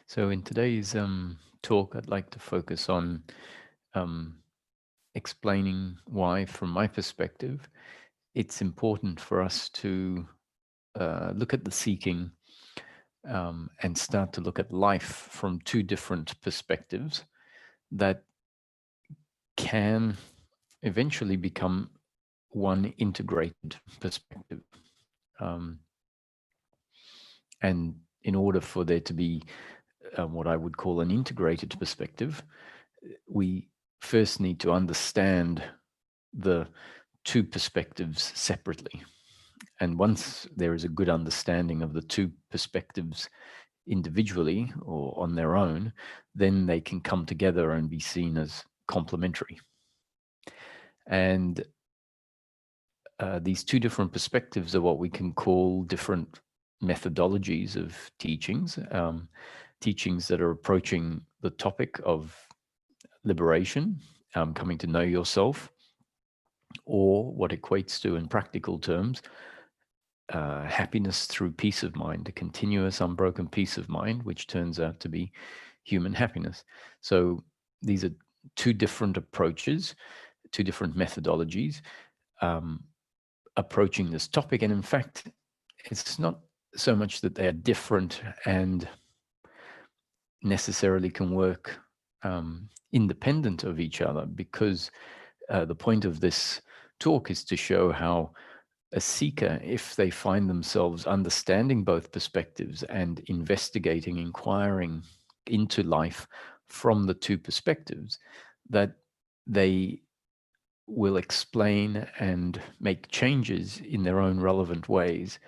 So in today's talk, I'd like to focus on um, explaining why, from my perspective, it's important for us to look at the seeking and start to look at life from two different perspectives that can eventually become one integrated perspective. Um, and in order for there to be what I would call an integrated perspective, we first need to understand the two perspectives separately. And once there is a good understanding of the two perspectives individually or on their own, then they can come together and be seen as complementary. And these two different perspectives are what we can call different methodologies of teachings, teachings that are approaching the topic of liberation, coming to know yourself, or what equates to, in practical terms, happiness through peace of mind, a continuous, unbroken peace of mind, which turns out to be human happiness. So these are two different approaches, two different methodologies um, approaching this topic. And in fact, it's not so much that they are different and necessarily can work independent of each other, because the point of this talk is to show how a seeker, if they find themselves understanding both perspectives and investigating, inquiring into life from the two perspectives, that they will explain and make changes in their own relevant ways.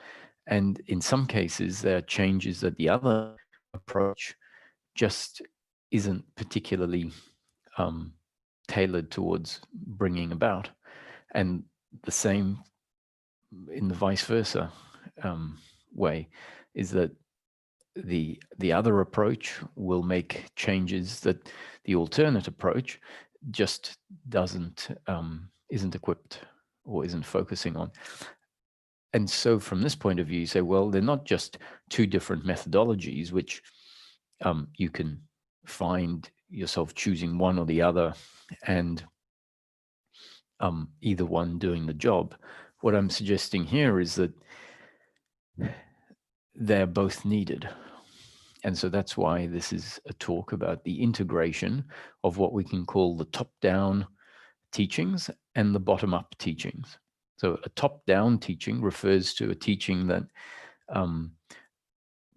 And in some cases, there are changes that the other approach just isn't particularly um, tailored towards bringing about. And the same in the vice versa way, is that the other approach will make changes that the alternate approach just doesn't isn't equipped or isn't focusing on. And so from this point of view, you say, well, they're not just two different methodologies, which you can find yourself choosing one or the other, and either one doing the job. What I'm suggesting here is that they're both needed. And so that's why this is a talk about the integration of what we can call the top-down teachings and the bottom-up teachings. So a top-down teaching refers to a teaching that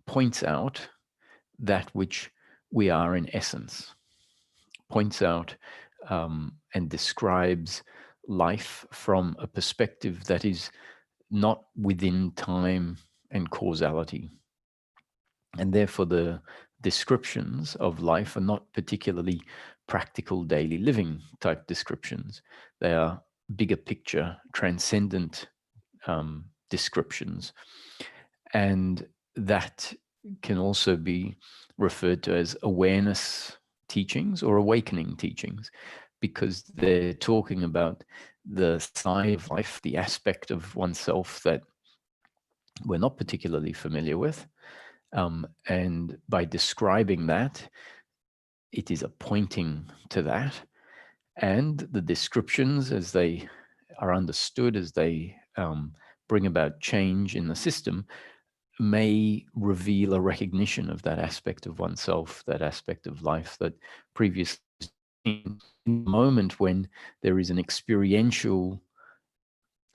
points out that which we are in essence, points out and describes life from a perspective that is not within time and causality. And therefore, the descriptions of life are not particularly practical daily living type descriptions. They are bigger picture, transcendent descriptions. And that can also be referred to as awareness teachings or awakening teachings, because they're talking about the side of life, the aspect of oneself that we're not particularly familiar with. And by describing that, it is a pointing to that. And the descriptions, as they are understood, as they bring about change in the system, may reveal a recognition of that aspect of oneself, that aspect of life that previously, in the moment when there is an experiential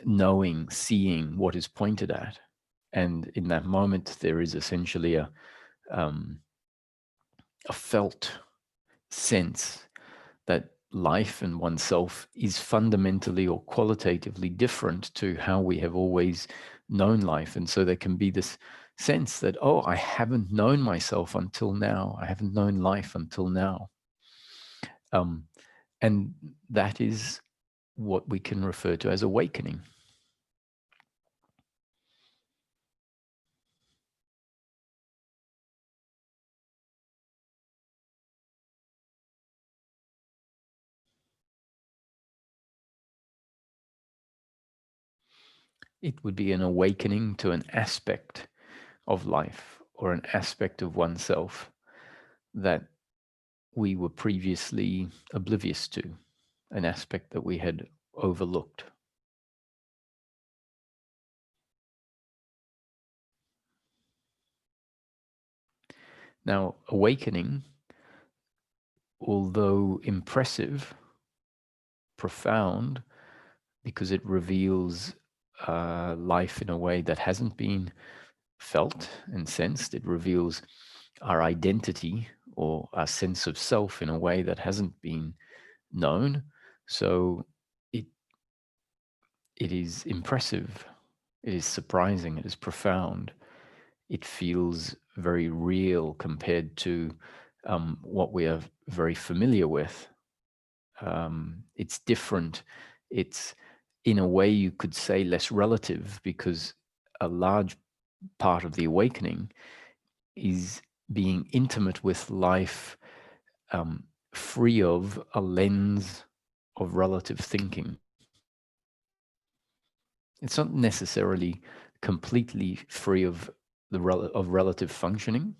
knowing, seeing what is pointed at. And in that moment, there is essentially a felt sense that life and oneself is fundamentally or qualitatively different to how we have always known life. And so there can be this sense that, oh, I haven't known myself until now. I haven't known life until now. And that is what we can refer to as awakening. It would be an awakening to an aspect of life or an aspect of oneself that we were previously oblivious to, an aspect that we had overlooked. Now, awakening, although impressive, profound, because it reveals life in a way that hasn't been felt and sensed. It reveals our identity or our sense of self in a way that hasn't been known. So it it is impressive, it is surprising, it is profound. It feels very real compared to what we are very familiar with. It's different. It's, in a way, you could say, less relative, because a large part of the awakening is being intimate with life, um, free of a lens of relative thinking. It's not necessarily completely free of of relative functioning.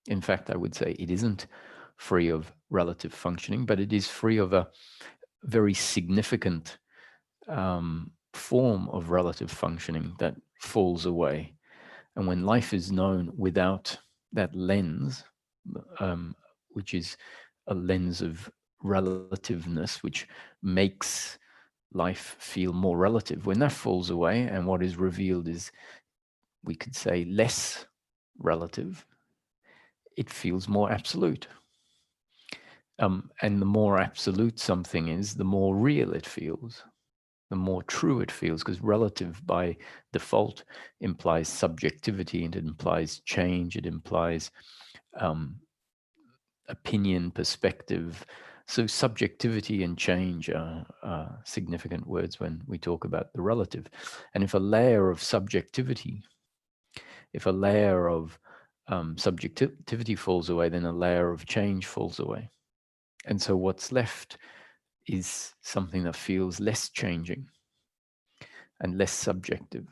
In fact, I would say it isn't free of relative functioning, but it is free of a very significant form of relative functioning that falls away. And when life is known without that lens, um, which is a lens of relativeness, which makes life feel more relative, when that falls away and what is revealed is, we could say, less relative, it feels more absolute. And the more absolute something is, the more real it feels, the more true it feels, because relative by default implies subjectivity, and it implies change, it implies um, opinion, perspective. So subjectivity and change are significant words when we talk about the relative. And if a layer of subjectivity, if a layer of subjectivity falls away, then a layer of change falls away. And so what's left is something that feels less changing and less subjective.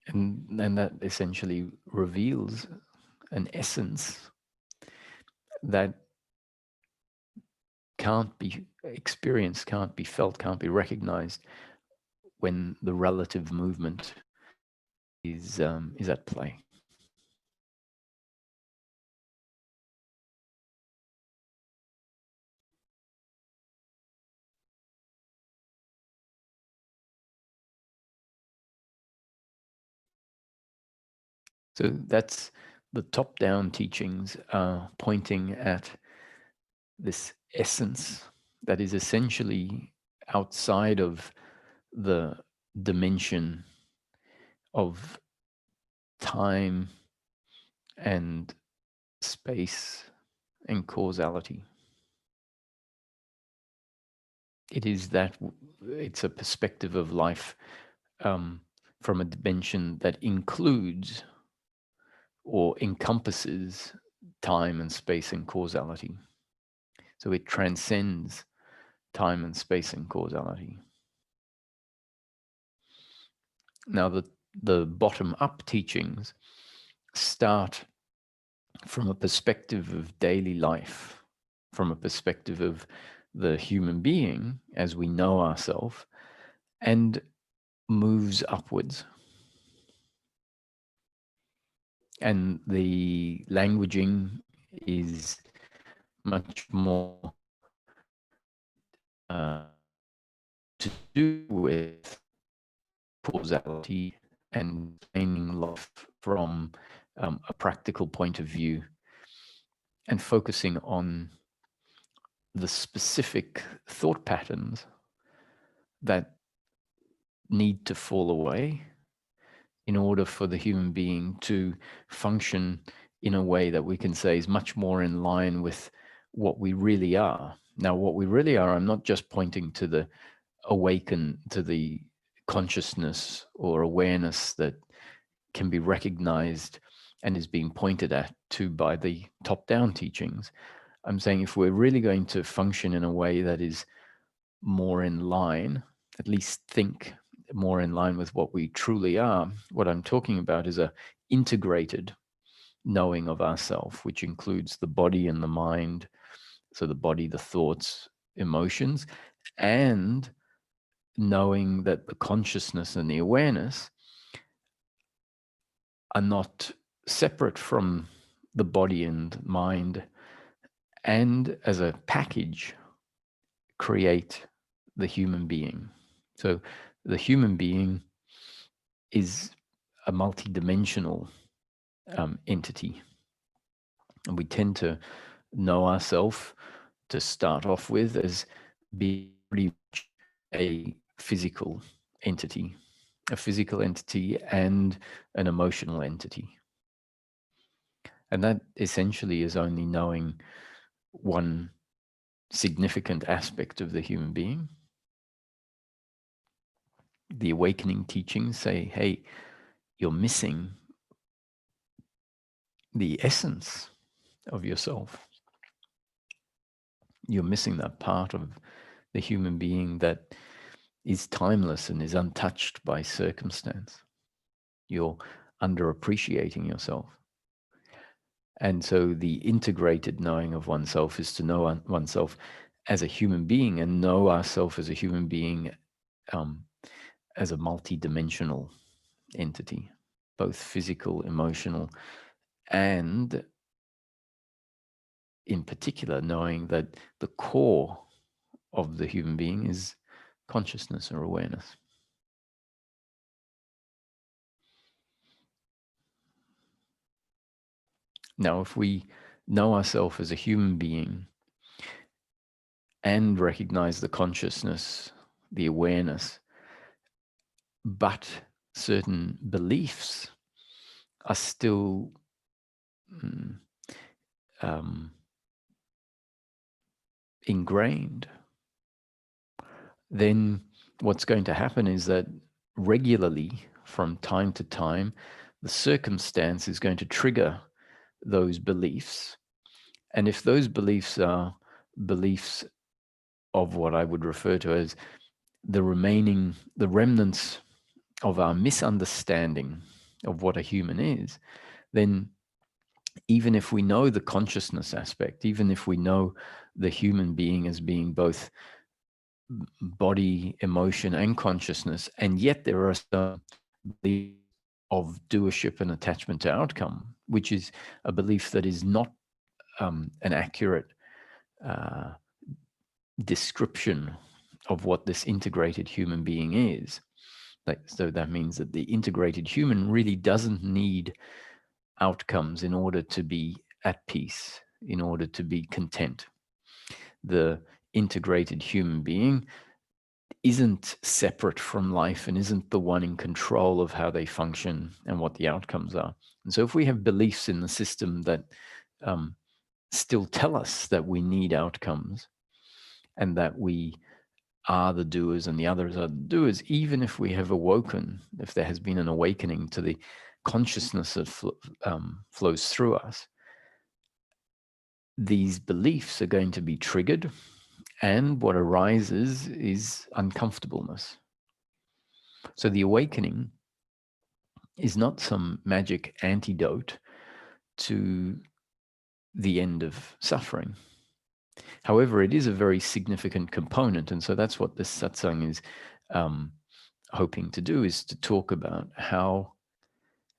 And that essentially reveals an essence that can't be experienced, can't be felt, can't be recognized when the relative movement is at play. So that's the top-down teachings pointing at this essence that is essentially outside of the dimension of time and space and causality. It is that it's a perspective of life from a dimension that includes or encompasses time and space and causality. So it transcends time and space and causality. Now, the bottom-up teachings start from a perspective of daily life, from a perspective of the human being as we know ourselves, and moves upwards. And the languaging is much more to do with causality and explaining life from a practical point of view, and focusing on the specific thought patterns that need to fall away in order for the human being to function in a way that we can say is much more in line with what we really are. Now, what we really are, I'm not just pointing to the awaken, to the consciousness or awareness that can be recognized and is being pointed at to by the top-down teachings. I'm saying if we're really going to function in a way that is more in line, at least think more in line with what we truly are, what I'm talking about is a integrated knowing of ourself, which includes the body and the mind. So the body, the thoughts, emotions, and knowing that the consciousness and the awareness are not separate from the body and mind, and as a package create the human being. So the human being is a multidimensional entity, and we tend to know ourselves to start off with as being pretty much a physical entity, and an emotional entity. And that essentially is only knowing one significant aspect of the human being. The awakening teachings say, hey, you're missing the essence of yourself. You're missing that part of the human being that is timeless and is untouched by circumstance. You're underappreciating yourself. And so the integrated knowing of oneself is to know oneself as a human being and know ourselves as a human being as a multidimensional entity, both physical, emotional, and in particular, knowing that the core of the human being is consciousness or awareness. Now, if we know ourselves as a human being and recognize the consciousness, the awareness, but certain beliefs are still ingrained, then what's going to happen is that regularly, from time to time, the circumstance is going to trigger those beliefs. And if those beliefs are beliefs of what I would refer to as the remnants of our misunderstanding of what a human is, then even if we know the consciousness aspect, even if we know the human being as being both body, emotion, and consciousness, and yet there are some beliefs of doership and attachment to outcome, which is a belief that is not an accurate description of what this integrated human being is. So that means that the integrated human really doesn't need outcomes in order to be at peace, in order to be content. The integrated human being isn't separate from life and isn't the one in control of how they function and what the outcomes are. And so if we have beliefs in the system that still tell us that we need outcomes and that we are the doers and the others are the doers, even if we have awoken, if there has been an awakening to the consciousness that flows through us, these beliefs are going to be triggered, and what arises is uncomfortableness. So the awakening is not some magic antidote to the end of suffering. However, it is a very significant component, and so that's what this satsang is hoping to do, is to talk about how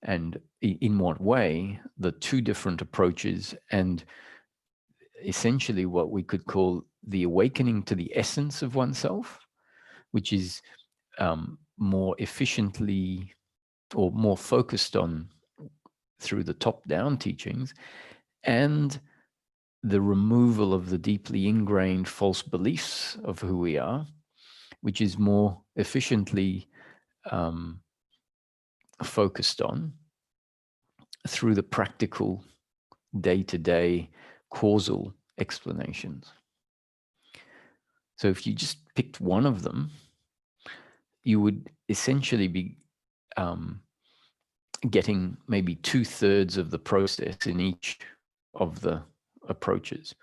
and in what way the two different approaches and essentially what we could call the awakening to the essence of oneself, which is more efficiently or more focused on through the top-down teachings, and the removal of the deeply ingrained false beliefs of who we are, which is more efficiently focused on through the practical day-to-day causal explanations. So if you just picked one of them, you would essentially be getting maybe 2/3 of the process in each of the approaches.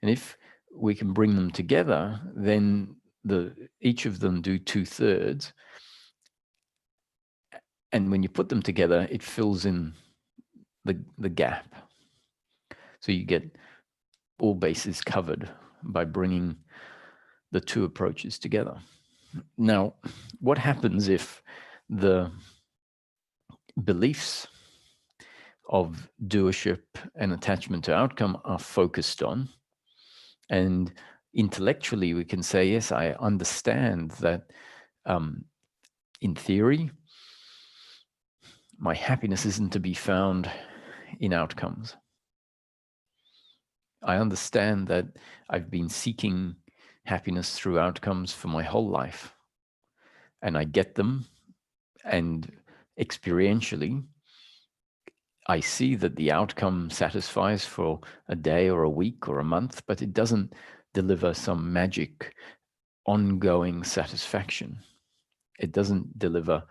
And if we can bring them together, then each of them do 2/3. And when you put them together, it fills in the gap. So you get all bases covered by bringing the two approaches together. Now, what happens if the beliefs of doership and attachment to outcome are focused on, and intellectually we can say, yes, I understand that in theory, my happiness isn't to be found in outcomes. I understand that I've been seeking happiness through outcomes for my whole life, and I get them, and experientially, I see that the outcome satisfies for a day or a week or a month, but it doesn't deliver some magic ongoing satisfaction. It doesn't deliver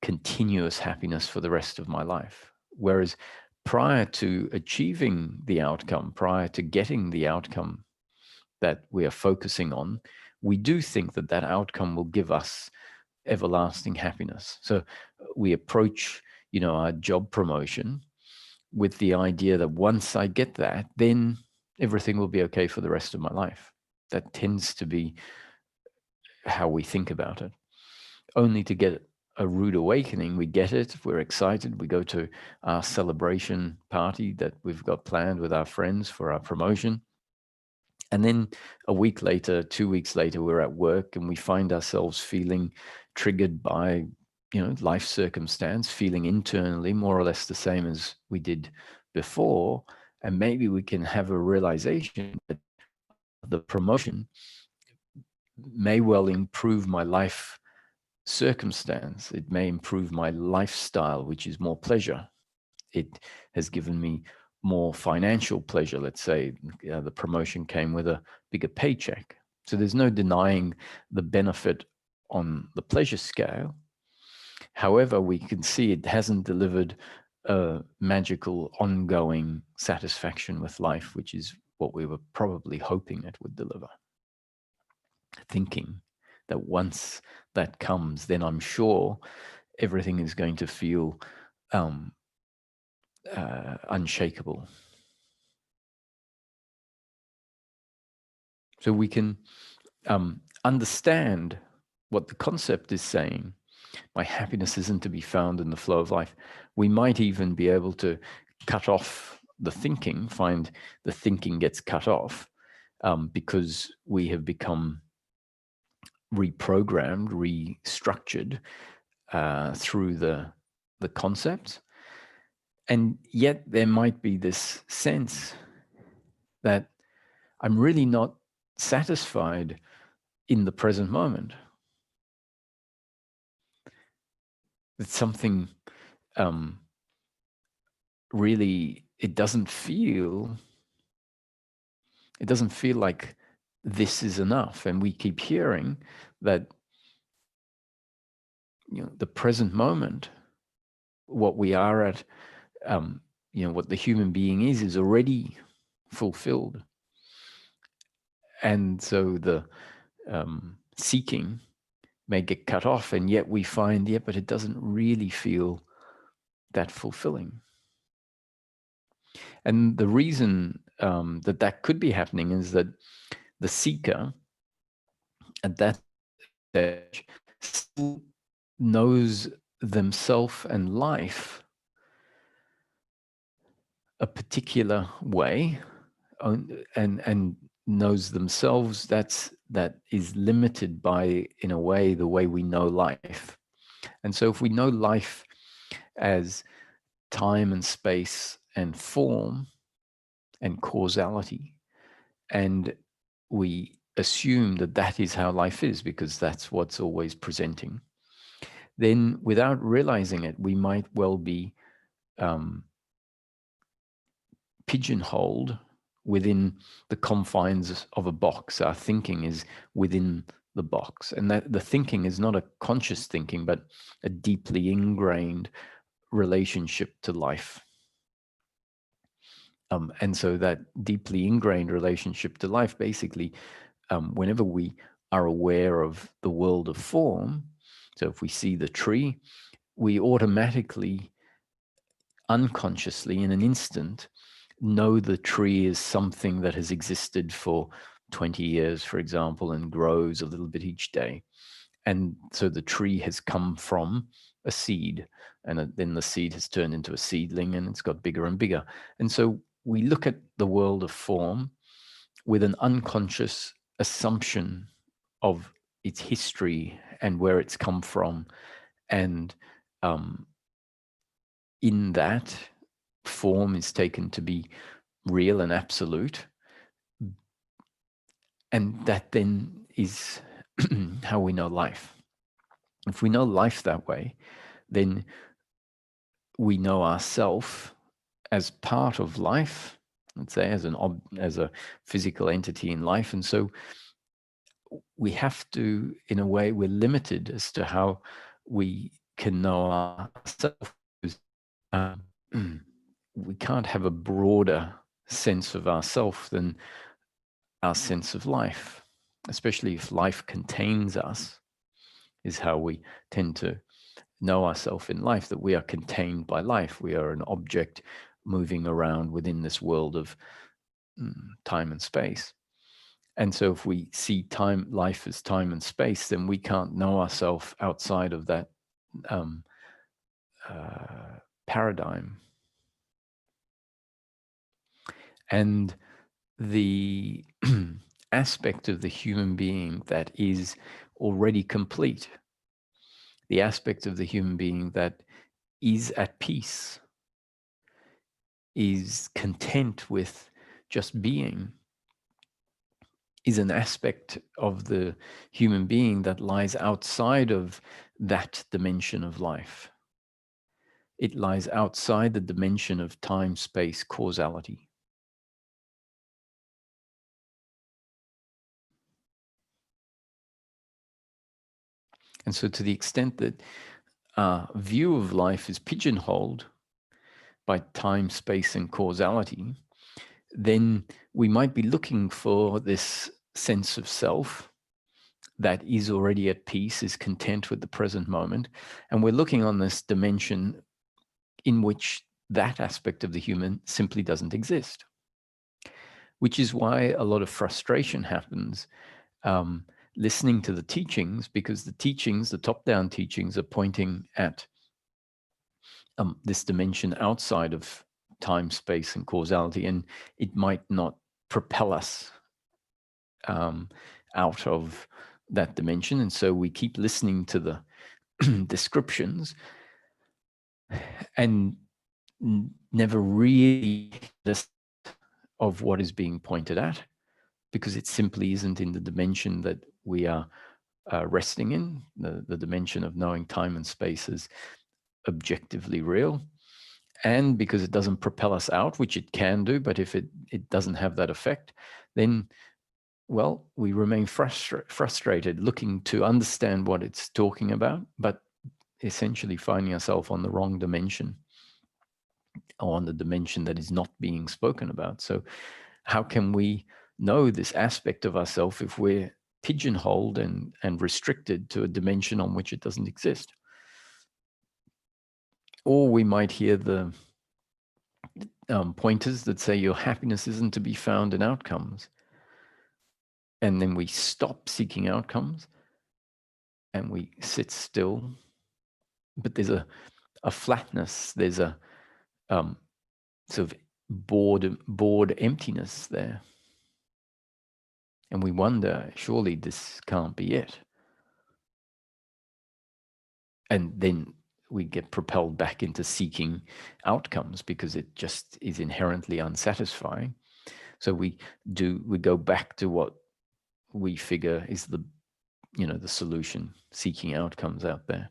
continuous happiness for the rest of my life. Whereas prior to achieving the outcome, prior to getting the outcome that we are focusing on, we do think that that outcome will give us everlasting happiness. So we approach, our job promotion with the idea that once I get that, then everything will be okay for the rest of my life. That tends to be how we think about it. Only to get a rude awakening, we get it, we're excited, we go to our celebration party that we've got planned with our friends for our promotion. And then a week later, 2 weeks later, we're at work and we find ourselves feeling triggered by, life circumstance, feeling internally more or less the same as we did before. And maybe we can have a realization that the promotion may well improve my life circumstance. It may improve my lifestyle, which is more pleasure. It has given me more financial pleasure. Let's say the promotion came with a bigger paycheck. So there's no denying the benefit on the pleasure scale. However, we can see it hasn't delivered a magical ongoing satisfaction with life, which is what we were probably hoping it would deliver. Thinking that once that comes, then I'm sure everything is going to feel unshakable. So we can understand what the concept is saying. My happiness isn't to be found in the flow of life. We might even be able to cut off the thinking, find the thinking gets cut off because we have become reprogrammed, restructured through the concept. And yet there might be this sense that I'm really not satisfied in the present moment. That something really, it doesn't feel like this is enough. And we keep hearing that the present moment, what we are at, what the human being is already fulfilled. And so the seeking may get cut off, and yet we find, but it doesn't really feel that fulfilling. And the reason that could be happening is that the seeker at that stage still knows themselves and life a particular way, and knows themselves that is limited by, in a way, the way we know life. And so if we know life as time and space and form and causality, and we assume that that is how life is because that's what's always presenting, then without realizing it, we might well be pigeonholed within the confines of a box. Our thinking is within the box, and that the thinking is not a conscious thinking, but a deeply ingrained relationship to life. And so that deeply ingrained relationship to life, basically, whenever we are aware of the world of form, so if we see the tree, we automatically, unconsciously, in an instant, know the tree is something that has existed for 20 years, for example, and grows a little bit each day. And so the tree has come from a seed, and then the seed has turned into a seedling, and it's got bigger and bigger. And so we look at the world of form with an unconscious assumption of its history and where it's come from. And in that, form is taken to be real and absolute. And that then is how we know life. If we know life that way, then we know ourself as part of life, let's say, as a physical entity in life. And so we have to, in a way, we're limited as to how we can know ourselves. We can't have a broader sense of ourself than our sense of life, especially if life contains us, is how we tend to know ourselves in life, that we are contained by life. We are an object moving around within this world of time and space. And so if we see life as time and space, then we can't know ourselves outside of that paradigm. And the aspect of the human being that is already complete, the aspect of the human being that is at peace, is content with just being, is an aspect of the human being that lies outside of that dimension of life. It lies outside the dimension of time, space, causality. And so to the extent that our view of life is pigeonholed by time, space, and causality, then we might be looking for this sense of self that is already at peace, is content with the present moment. And we're looking on this dimension in which that aspect of the human simply doesn't exist, which is why a lot of frustration happens listening to the teachings, because the teachings, the top-down teachings, are pointing at this dimension outside of time, space, and causality, and it might not propel us out of that dimension. And so we keep listening to the descriptions and never really of what is being pointed at, because it simply isn't in the dimension that we are resting in, the dimension of knowing time and space is objectively real. And because it doesn't propel us out, which it can do, but if it doesn't have that effect, then, well, we remain frustrated, looking to understand what it's talking about, but essentially finding ourselves on the wrong dimension, or on the dimension that is not being spoken about. So how can we know this aspect of ourselves if we're pigeonholed and restricted to a dimension on which it doesn't exist? Or we might hear the pointers that say your happiness isn't to be found in outcomes. And then we stop seeking outcomes and we sit still. But there's a flatness, there's a sort of bored emptiness there. And we wonder, surely this can't be it. And then we get propelled back into seeking outcomes because it just is inherently unsatisfying. So we go back to what we figure is the solution, seeking outcomes out there.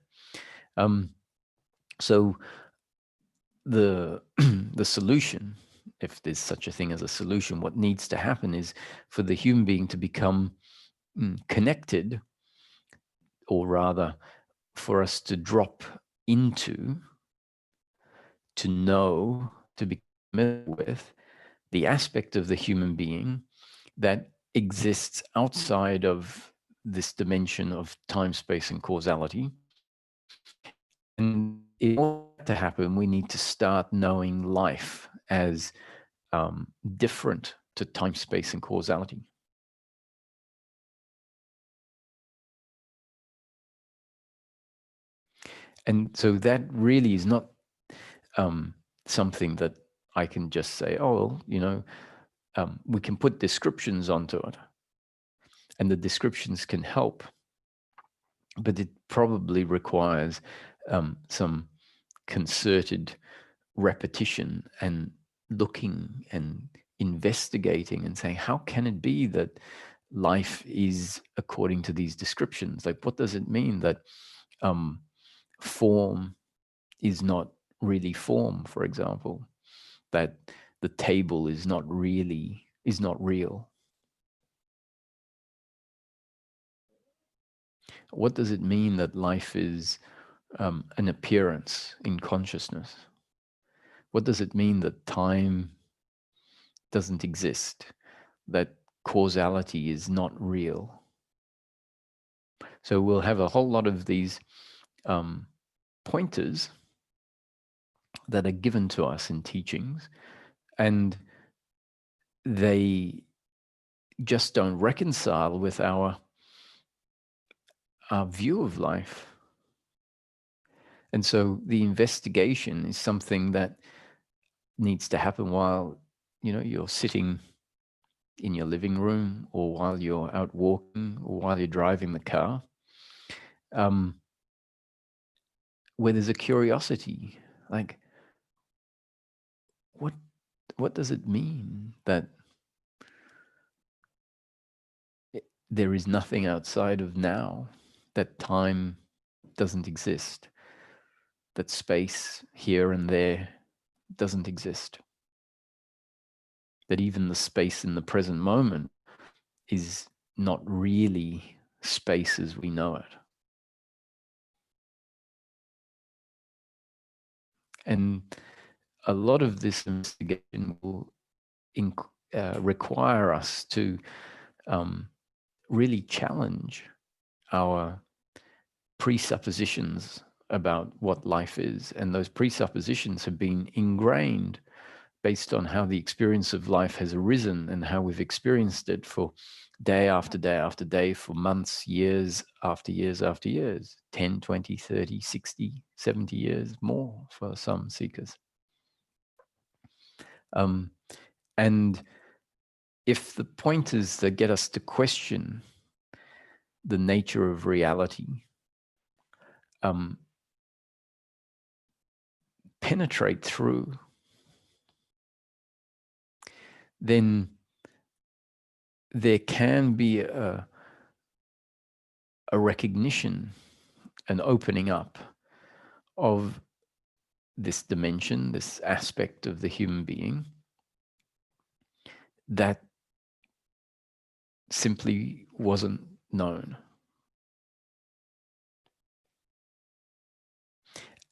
So the solution, if there's such a thing as a solution, what needs to happen is for the human being to become connected, or rather for us to drop into, to know, to be familiar with the aspect of the human being that exists outside of this dimension of time, space, and causality. And in order to happen, we need to start knowing life as different to time, space, and causality. And so that really is not something that I can just say, oh, well, we can put descriptions onto it, and the descriptions can help, but it probably requires some concerted repetition and looking and investigating and saying, how can it be that life is according to these descriptions? Like, what does it mean that form is not really form, for example, that the table is not real? What does it mean that life is an appearance in consciousness? What does it mean that time doesn't exist, that causality is not real? So we'll have a whole lot of these pointers that are given to us in teachings, and they just don't reconcile with our view of life. And so the investigation is something that needs to happen while you're sitting in your living room, or while you're out walking, or while you're driving the car, where there's a curiosity, like, what does it mean that there is nothing outside of now, that time doesn't exist, that space here and there doesn't exist, that even the space in the present moment is not really space as we know it. And a lot of this investigation will require us to really challenge our presuppositions about what life is. And those presuppositions have been ingrained based on how the experience of life has arisen and how we've experienced it for day after day after day, for months, years after years after years, 10, 20, 30, 60, 70 years, more for some seekers. And if the pointers that get us to question the nature of reality penetrate through, then there can be a recognition, an opening up of this dimension, this aspect of the human being that simply wasn't known.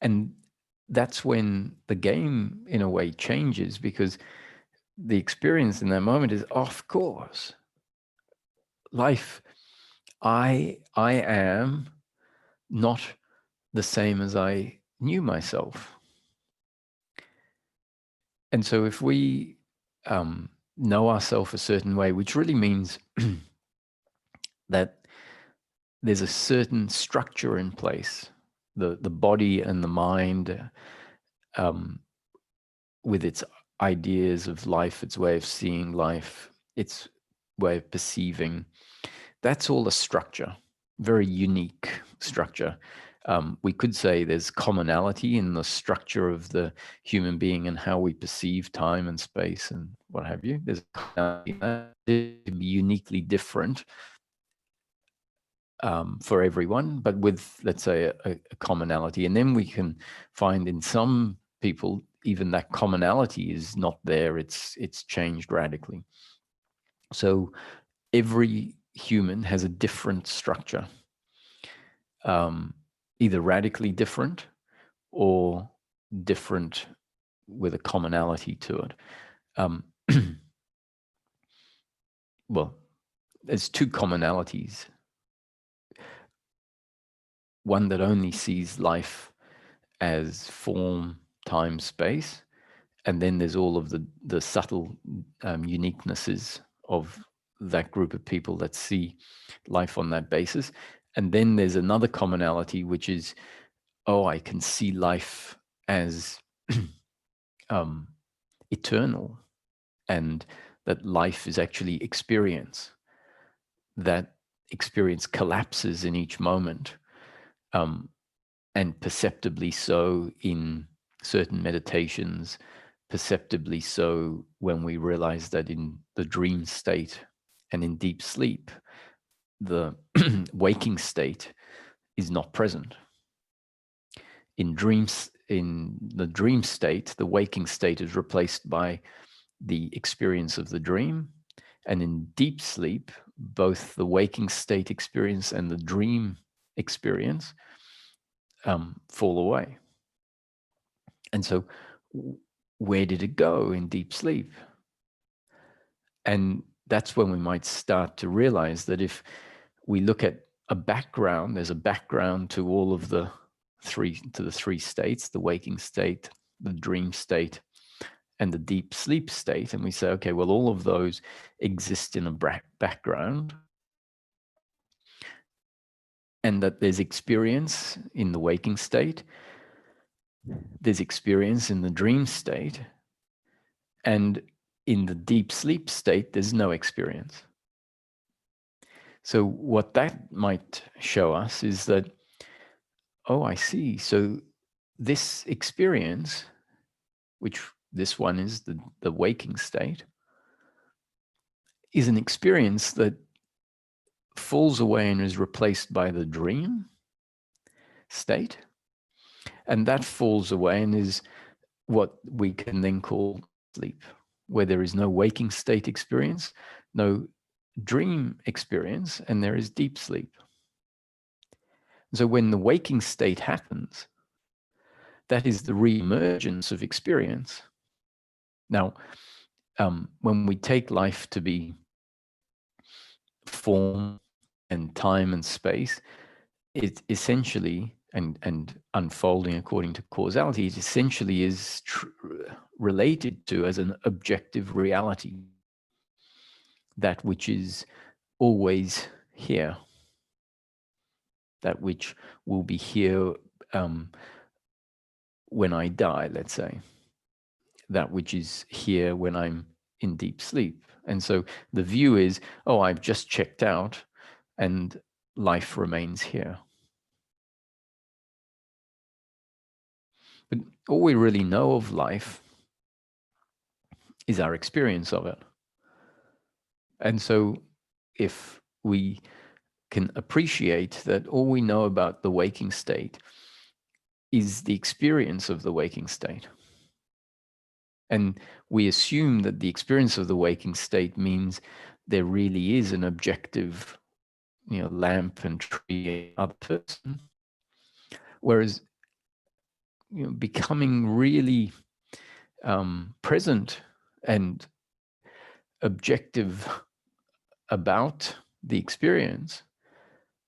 And that's when the game, in a way, changes, because the experience in that moment is, of course, life, I am not the same as I knew myself. And so if we know ourselves a certain way, which really means that there's a certain structure in place, the body and the mind, with its ideas of life, its way of seeing life, its way of perceiving, that's all a structure, very unique structure. We could say there's commonality in the structure of the human being and how we perceive time and space and what have you. There's commonality in that. It can be uniquely different for everyone, but with, let's say, a commonality. And then we can find in some people, even that commonality is not there. It's changed radically. So every human has a different structure, either radically different or different with a commonality to it. well, there's two commonalities. One that only sees life as form, time, space. And then there's all of the subtle uniquenesses of that group of people that see life on that basis. And then there's another commonality, which is, oh, I can see life as eternal, and that life is actually experience. That experience collapses in each moment, and perceptibly so in certain meditations, perceptibly so when we realize that in the dream state and in deep sleep, the waking state is not present. In the dream state, the waking state is replaced by the experience of the dream. And in deep sleep, both the waking state experience and the dream experience fall away. And so where did it go in deep sleep? And that's when we might start to realize that if we look at a background, there's a background to all of the three states, the waking state, the dream state, and the deep sleep state. And we say, okay, well, all of those exist in a background, and that there's experience in the waking state, there's experience in the dream state, and in the deep sleep state, there's no experience. So what that might show us is that, oh, I see. So this experience, which this one is the waking state, is an experience that falls away and is replaced by the dream state. And that falls away and is what we can then call sleep, where there is no waking state experience, no dream experience, and there is deep sleep. So when the waking state happens, that is the re-emergence of experience. Now, when we take life to be form and time and space, it essentially, and unfolding according to causality, it essentially is related to as an objective reality, that which is always here, that which will be here when I die, let's say, that which is here when I'm in deep sleep. And so the view is, oh, I've just checked out and life remains here. But all we really know of life is our experience of it. And so if we can appreciate that all we know about the waking state is the experience of the waking state, and we assume that the experience of the waking state means there really is an objective, lamp and tree, other person, whereas becoming really present and objective about the experience,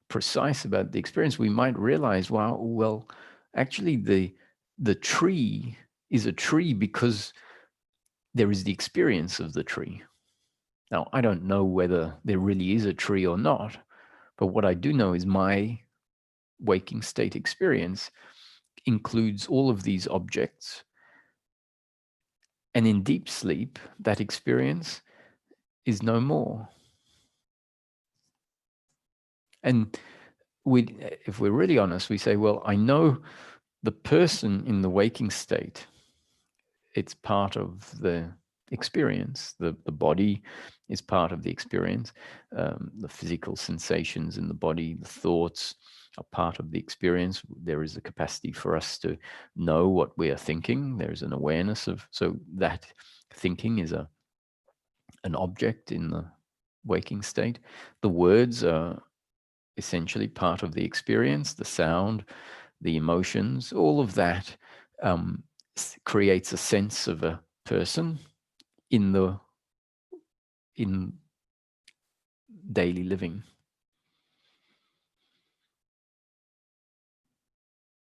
precise about the experience, we might realize, wow, well, actually the tree is a tree because there is the experience of the tree. Now, I don't know whether there really is a tree or not, but what I do know is my waking state experience includes all of these objects. And in deep sleep, that experience is no more. And if we're really honest, we say, well, I know the person in the waking state, it's part of the experience. The body is part of the experience. The physical sensations in the body, the thoughts are part of the experience. There is a capacity for us to know what we are thinking. There's an awareness of, so that thinking is an object in the waking state. The words are essentially part of the experience, the sound, the emotions, all of that creates a sense of a person in the in daily living.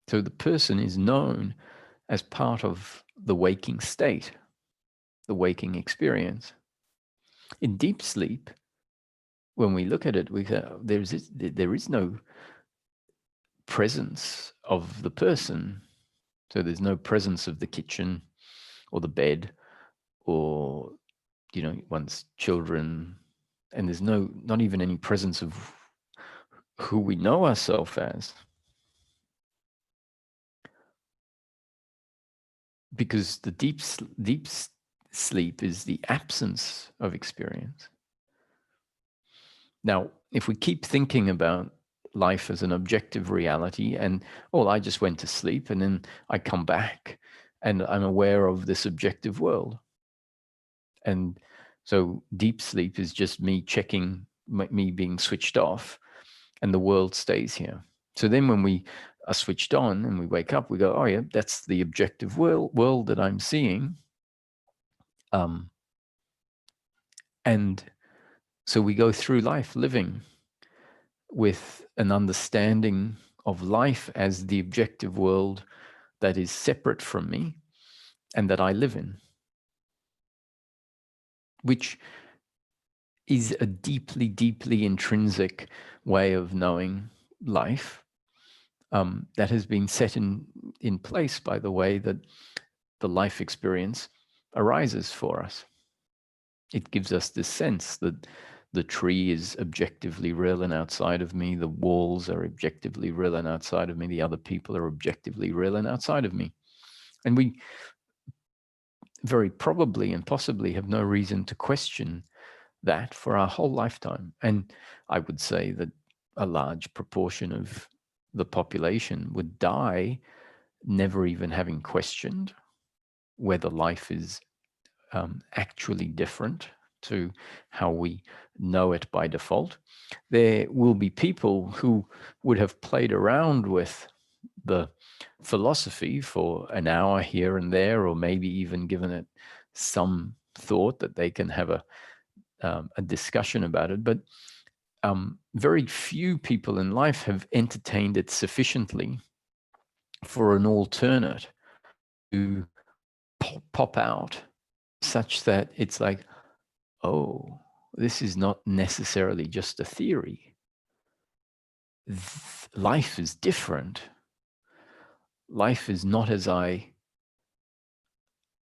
So the person is known as part of the waking state, the waking experience. In deep sleep, when we look at it, we say there is no presence of the person. So there's no presence of the kitchen or the bed or, one's children. And there's not even any presence of who we know ourselves as. Because the deep sleep is the absence of experience. Now, if we keep thinking about life as an objective reality and, I just went to sleep and then I come back and I'm aware of this objective world. And so deep sleep is just me checking, me being switched off, and the world stays here. So then when we are switched on and we wake up, we go, oh yeah, that's the objective world that I'm seeing. And so we go through life living with an understanding of life as the objective world that is separate from me and that I live in, which is a deeply, deeply intrinsic way of knowing life that has been set in place by the way that the life experience arises for us. It gives us this sense that the tree is objectively real and outside of me. The walls are objectively real and outside of me. The other people are objectively real and outside of me. And we very probably and possibly have no reason to question that for our whole lifetime. And I would say that a large proportion of the population would die never even having questioned whether life is actually different to how we know it by default. There will be people who would have played around with the philosophy for an hour here and there, or maybe even given it some thought that they can have a discussion about it. But very few people in life have entertained it sufficiently for an alternate to pop out such that it's like, oh, this is not necessarily just a theory. Life is different. Life is not as I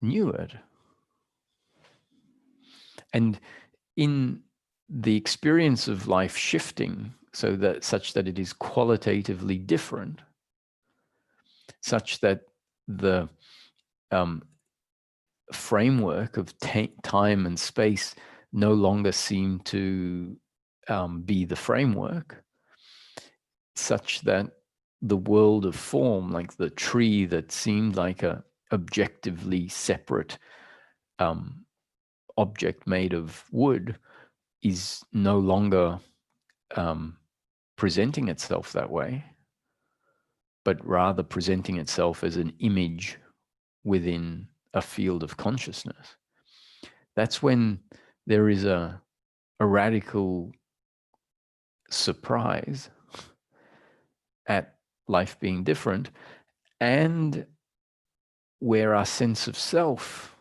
knew it. And in the experience of life shifting such that it is qualitatively different, such that the framework of time and space no longer seem to be the framework, such that the world of form, like the tree that seemed like a objectively separate object made of wood, is no longer presenting itself that way, but rather presenting itself as an image within a field of consciousness. That's when there is a radical surprise at life being different, and where our sense of self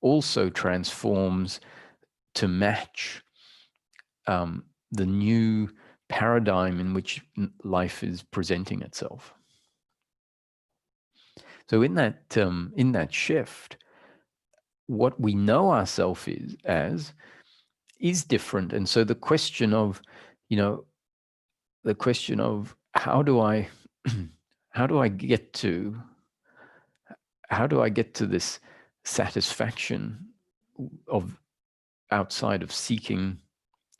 also transforms to match the new paradigm in which life is presenting itself. So in that shift, what we know ourselves is different. And so the question of how do I get to this satisfaction of outside of seeking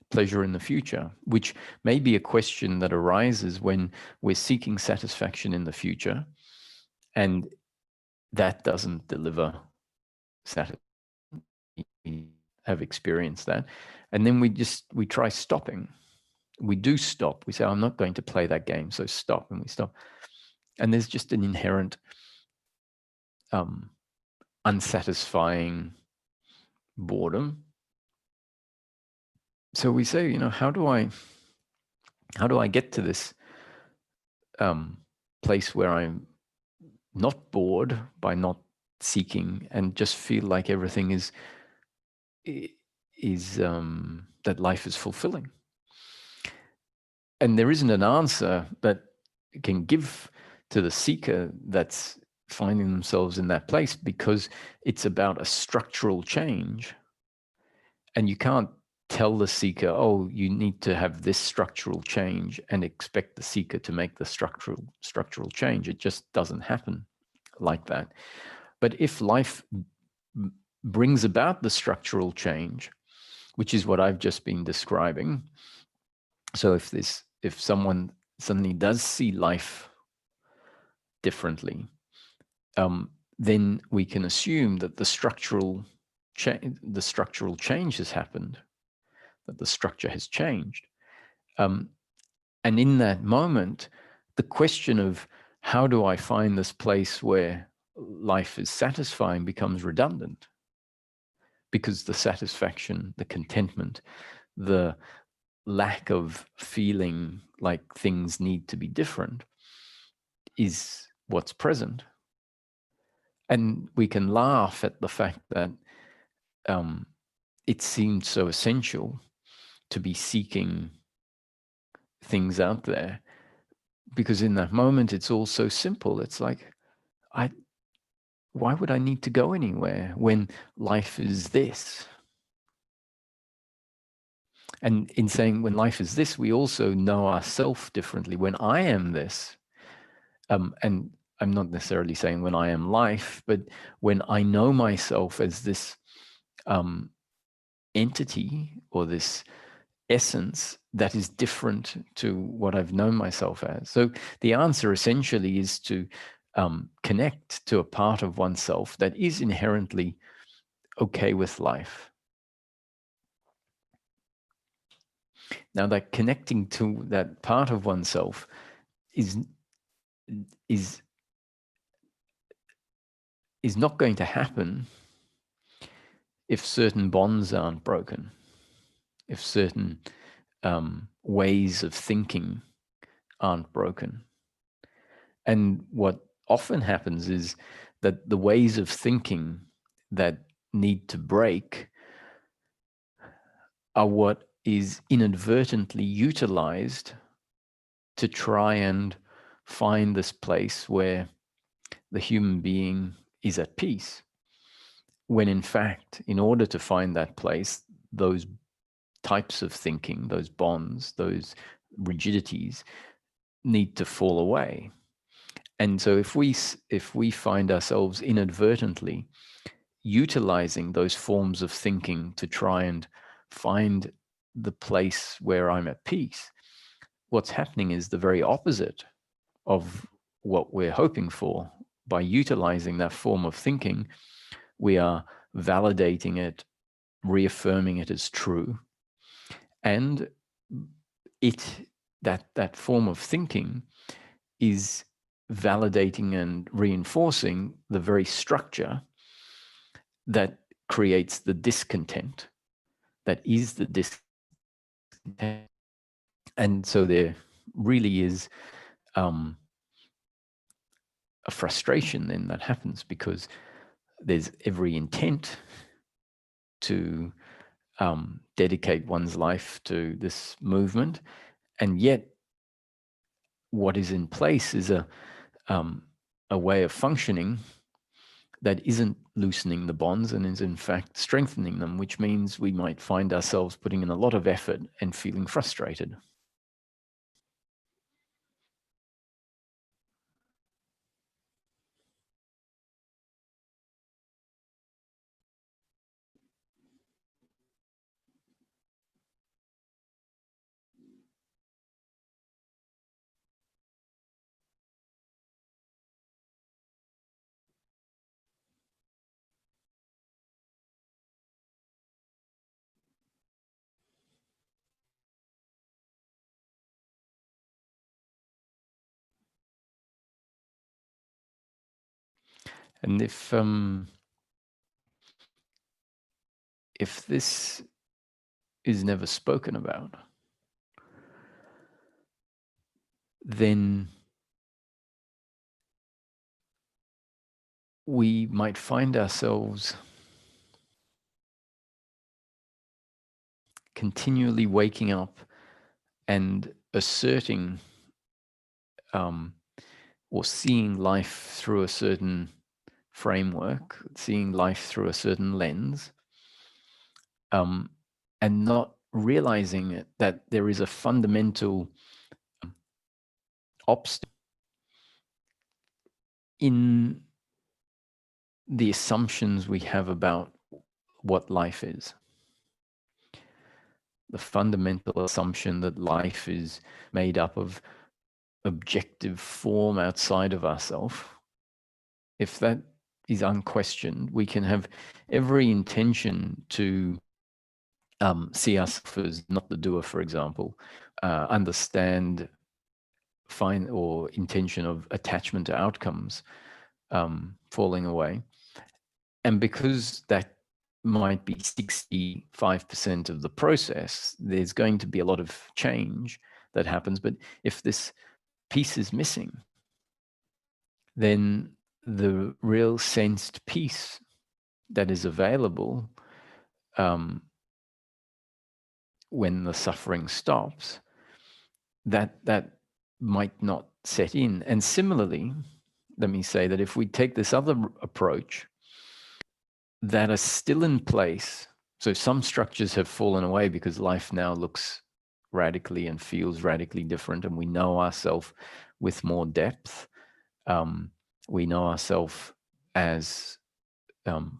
pleasure in the future, which may be a question that arises when we're seeking satisfaction in the future and that doesn't deliver satisfaction. We have experienced that. And then we try stopping. We do stop. We say, I'm not going to play that game, so stop. And we stop. And there's just an inherent unsatisfying boredom So we say, how do I get to this place where I'm not bored by not seeking and just feel like everything is that life is fulfilling? And there isn't an answer that can give to the seeker that's finding themselves in that place, because it's about a structural change. And you can't tell the seeker, oh, you need to have this structural change, and expect the seeker to make the structural change. It just doesn't happen like that. But if life brings about the structural change, which is what I've just been describing. So if someone suddenly does see life differently, then we can assume that the structural change has happened, that the structure has changed. And in that moment, the question of how do I find this place where life is satisfying becomes redundant, because the satisfaction, the contentment, the lack of feeling like things need to be different is what's present. And we can laugh at the fact that it seemed so essential to be seeking things out there, because in that moment it's all so simple. It's like, why would I need to go anywhere when life is this? And in saying when life is this, we also know ourselves differently. When I am this, and I'm not necessarily saying when I am life, but when I know myself as this entity or this essence that is different to what I've known myself as. So the answer essentially is to connect to a part of oneself that is inherently okay with life. Now, that connecting to that part of oneself is is is not going to happen if certain bonds aren't broken, if certain ways of thinking aren't broken. And what often happens is that the ways of thinking that need to break are what is inadvertently utilized to try and find this place where the human being is at peace. When in fact, in order to find that place, those types of thinking, those bonds, those rigidities need to fall away. And so if we find ourselves inadvertently utilizing those forms of thinking to try and find the place where I'm at peace, what's happening is the very opposite of what we're hoping for. By utilizing that form of thinking, we are validating it, reaffirming it as true, and that form of thinking is validating and reinforcing the very structure that creates the discontent, that is the discontent. And so there really is a frustration then that happens, because there's every intent to dedicate one's life to this movement, and yet what is in place is a way of functioning that isn't loosening the bonds and is in fact strengthening them, which means we might find ourselves putting in a lot of effort and feeling frustrated. And if this is never spoken about, then we might find ourselves continually waking up and asserting or seeing life through a certain framework, seeing life through a certain lens, and not realizing that there is a fundamental obstacle in the assumptions we have about what life is. The fundamental assumption that life is made up of objective form outside of ourselves. If that is unquestioned, we can have every intention to see ourselves as not the doer, for example, understand find or intention of attachment to outcomes falling away. And because that might be 65% of the process, there's going to be a lot of change that happens. But if this piece is missing, then the real sensed peace that is available when the suffering stops, that might not set in. And similarly, let me say that if we take this other approach that are still in place, so some structures have fallen away because life now looks radically and feels radically different, and we know ourselves with more depth. We know ourselves as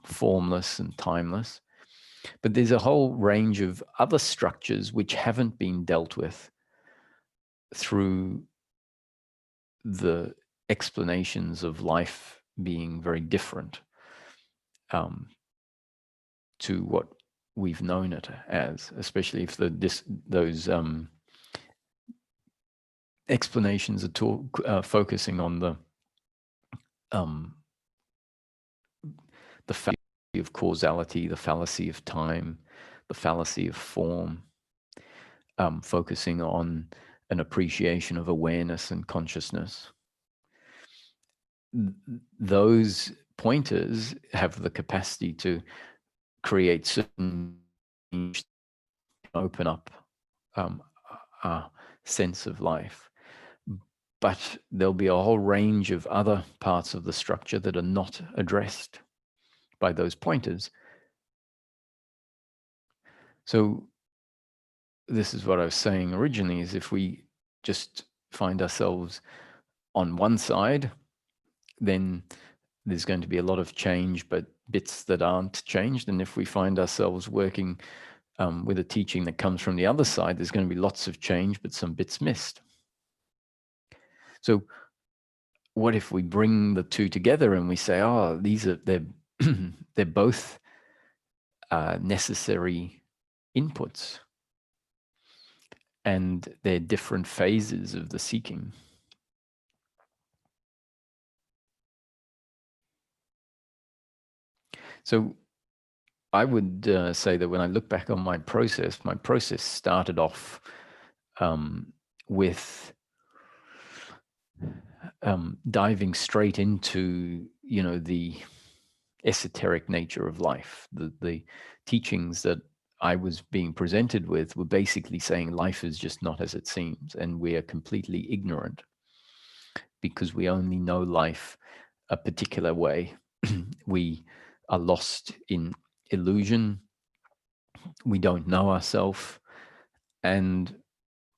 formless and timeless. But there's a whole range of other structures which haven't been dealt with through the explanations of life being very different to what we've known it as, especially if those explanations are focusing on the fallacy of causality, the fallacy of time, the fallacy of form, focusing on an appreciation of awareness and consciousness. Those pointers have the capacity to create certain, open up a sense of life. But there'll be a whole range of other parts of the structure that are not addressed by those pointers. So this is what I was saying originally, is if we just find ourselves on one side, then there's going to be a lot of change, but bits that aren't changed. And if we find ourselves working with a teaching that comes from the other side, there's going to be lots of change, but some bits missed. So what if we bring the two together and we say, oh, they're both necessary inputs, and they're different phases of the seeking. So I would say that when I look back on my process started off with diving straight into, the esoteric nature of life. The teachings that I was being presented with were basically saying life is just not as it seems, and we are completely ignorant because we only know life a particular way. We are lost in illusion. We don't know ourselves, and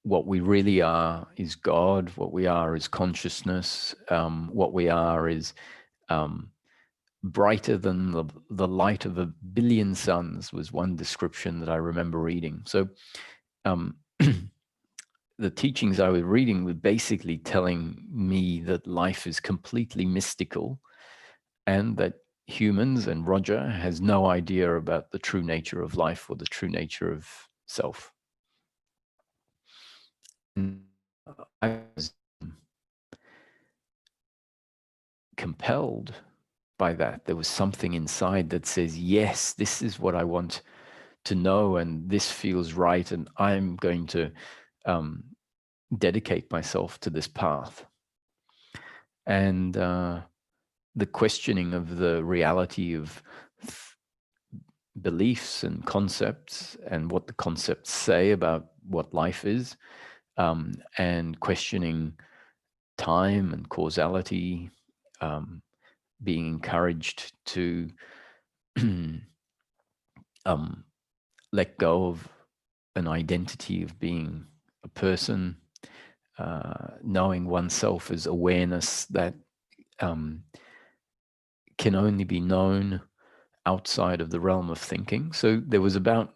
what we really are is God. What we are is consciousness. What we are is brighter than the light of 1 billion suns, was one description that I remember reading. So the teachings I was reading were basically telling me that life is completely mystical, and that humans and Roger has no idea about the true nature of life or the true nature of self. And I was compelled by that. There was something inside that says, yes, this is what I want to know, and this feels right, and I'm going to dedicate myself to this path. And the questioning of the reality of beliefs and concepts and what the concepts say about what life is, and questioning time and causality, being encouraged to let go of an identity of being a person, knowing oneself as awareness that can only be known outside of the realm of thinking. So there was about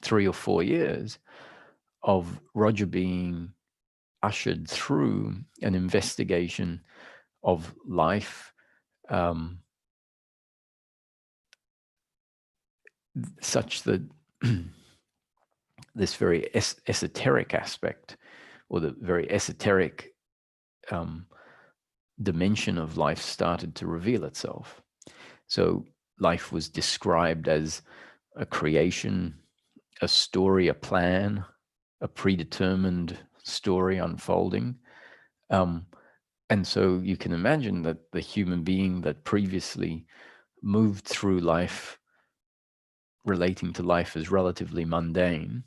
3 or 4 years of Roger being ushered through an investigation of life, such that this very esoteric aspect, or the very esoteric dimension of life, started to reveal itself. So life was described as a creation, a story, a plan, a predetermined story unfolding. And so you can imagine that the human being that previously moved through life relating to life as relatively mundane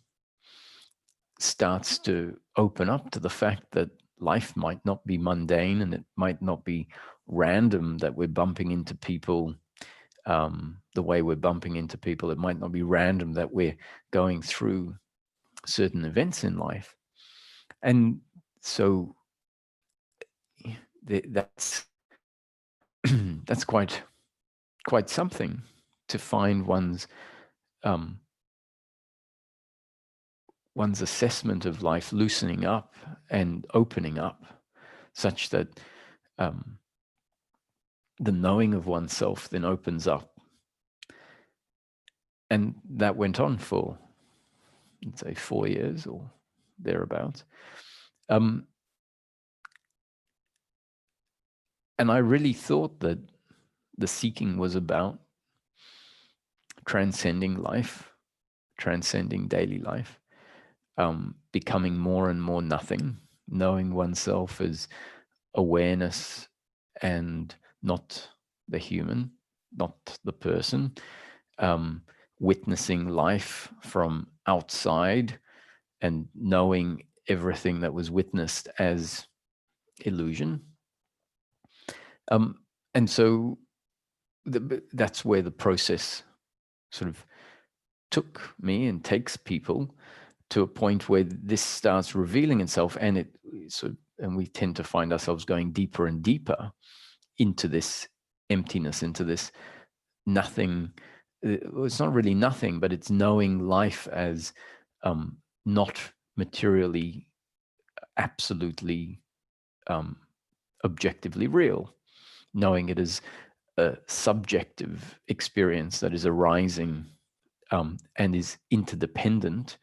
starts to open up to the fact that life might not be mundane, and it might not be random that we're bumping into people the way we're bumping into people. It might not be random that we're going through certain events in life. And so that's that's quite something, to find one's assessment of life loosening up and opening up, such that the knowing of oneself then opens up. And that went on for, let's say, 4 years or thereabouts. And I really thought that the seeking was about transcending life, transcending daily life, becoming more and more nothing, knowing oneself as awareness and not the human, not the person, witnessing life from outside and knowing everything that was witnessed as illusion. And so that's where the process sort of took me and takes people, to a point where this starts revealing itself, and and we tend to find ourselves going deeper and deeper into this emptiness, into this nothing. It's not really nothing, but it's knowing life as not materially, absolutely, objectively real, knowing it as a subjective experience that is arising and is interdependent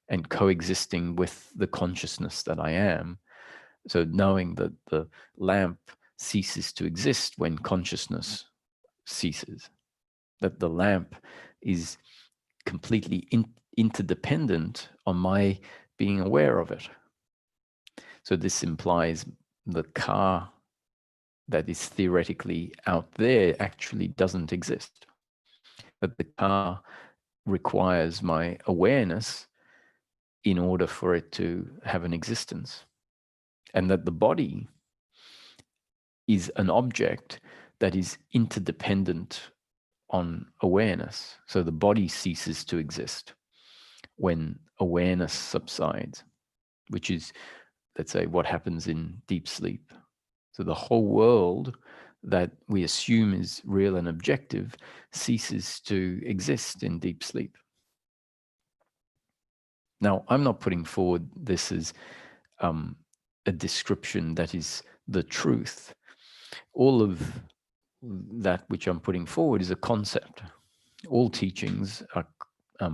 and coexisting with the consciousness that I am. So knowing that the lamp ceases to exist when consciousness ceases, that the lamp is completely interdependent on my being aware of it. So this implies the car that is theoretically out there actually doesn't exist. But the car requires my awareness in order for it to have an existence. And that the body is an object that is interdependent on awareness. So the body ceases to exist when awareness subsides, which is, let's say, what happens in deep sleep. So the whole world that we assume is real and objective ceases to exist in deep sleep. Now, I'm not putting forward this as a description that is the truth. All of that which I'm putting forward is a concept. All teachings are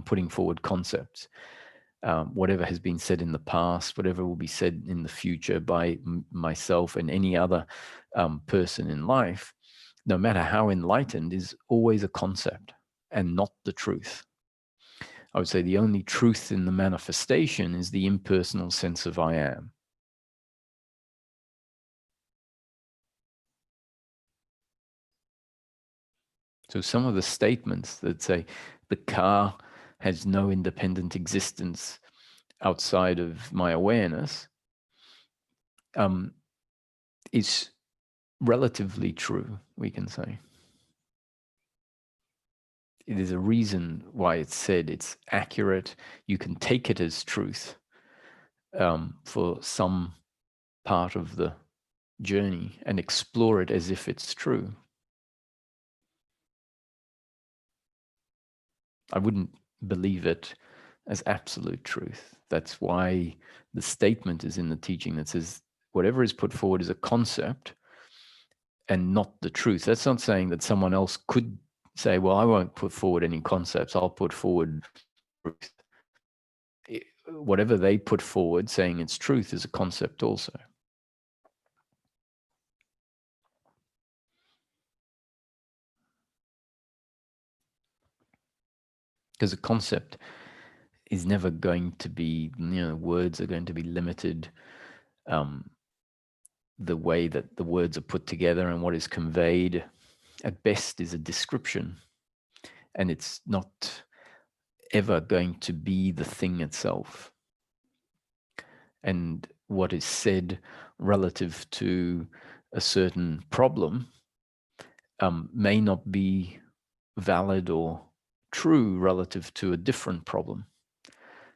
putting forward concepts. Whatever has been said in the past, whatever will be said in the future by myself and any other person in life, no matter how enlightened, is always a concept and not the truth. I would say the only truth in the manifestation is the impersonal sense of I am. So some of the statements that say the car has no independent existence outside of my awareness is relatively true, we can say. It is a reason why it's said, it's accurate. You can take it as truth for some part of the journey and explore it as if it's true. I wouldn't believe it as absolute truth. That's why the statement is in the teaching that says whatever is put forward is a concept and not the truth. That's not saying that someone else could say, well, I won't put forward any concepts, I'll put forward truth. Whatever they put forward saying it's truth is a concept also. Because a concept is never going to be, words are going to be limited. The way that the words are put together and what is conveyed at best is a description, and it's not ever going to be the thing itself. And what is said relative to a certain problem may not be valid or true relative to a different problem.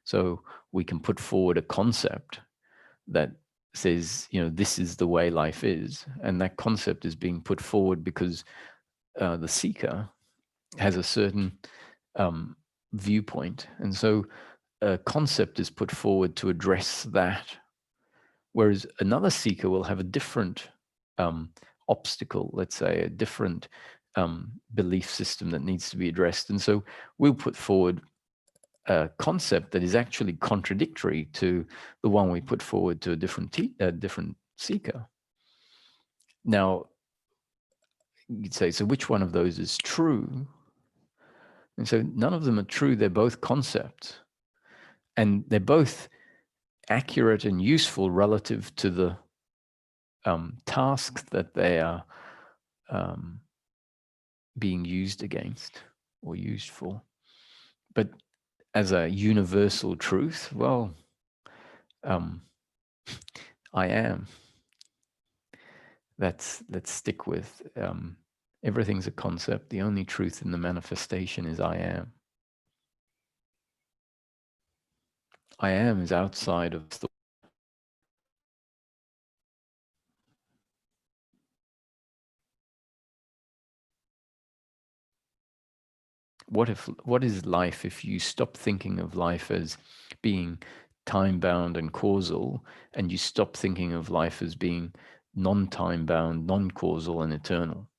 So we can put forward a concept that says, this is the way life is. And that concept is being put forward because the seeker has a certain viewpoint. And so a concept is put forward to address that. Whereas another seeker will have a different obstacle, let's say, a different belief system that needs to be addressed. And so we'll put forward a concept that is actually contradictory to the one we put forward to a different seeker. Now, you'd say, so which one of those is true? And so none of them are true. They're both concepts. And they're both accurate and useful relative to the task that they are being used against or used for. But as a universal truth, well, I am. Let's stick with everything's a concept. The only truth in the manifestation is I am. I am is outside of thought. What is life if you stop thinking of life as being time bound and causal, and you stop thinking of life as being non-time bound, non-causal and eternal?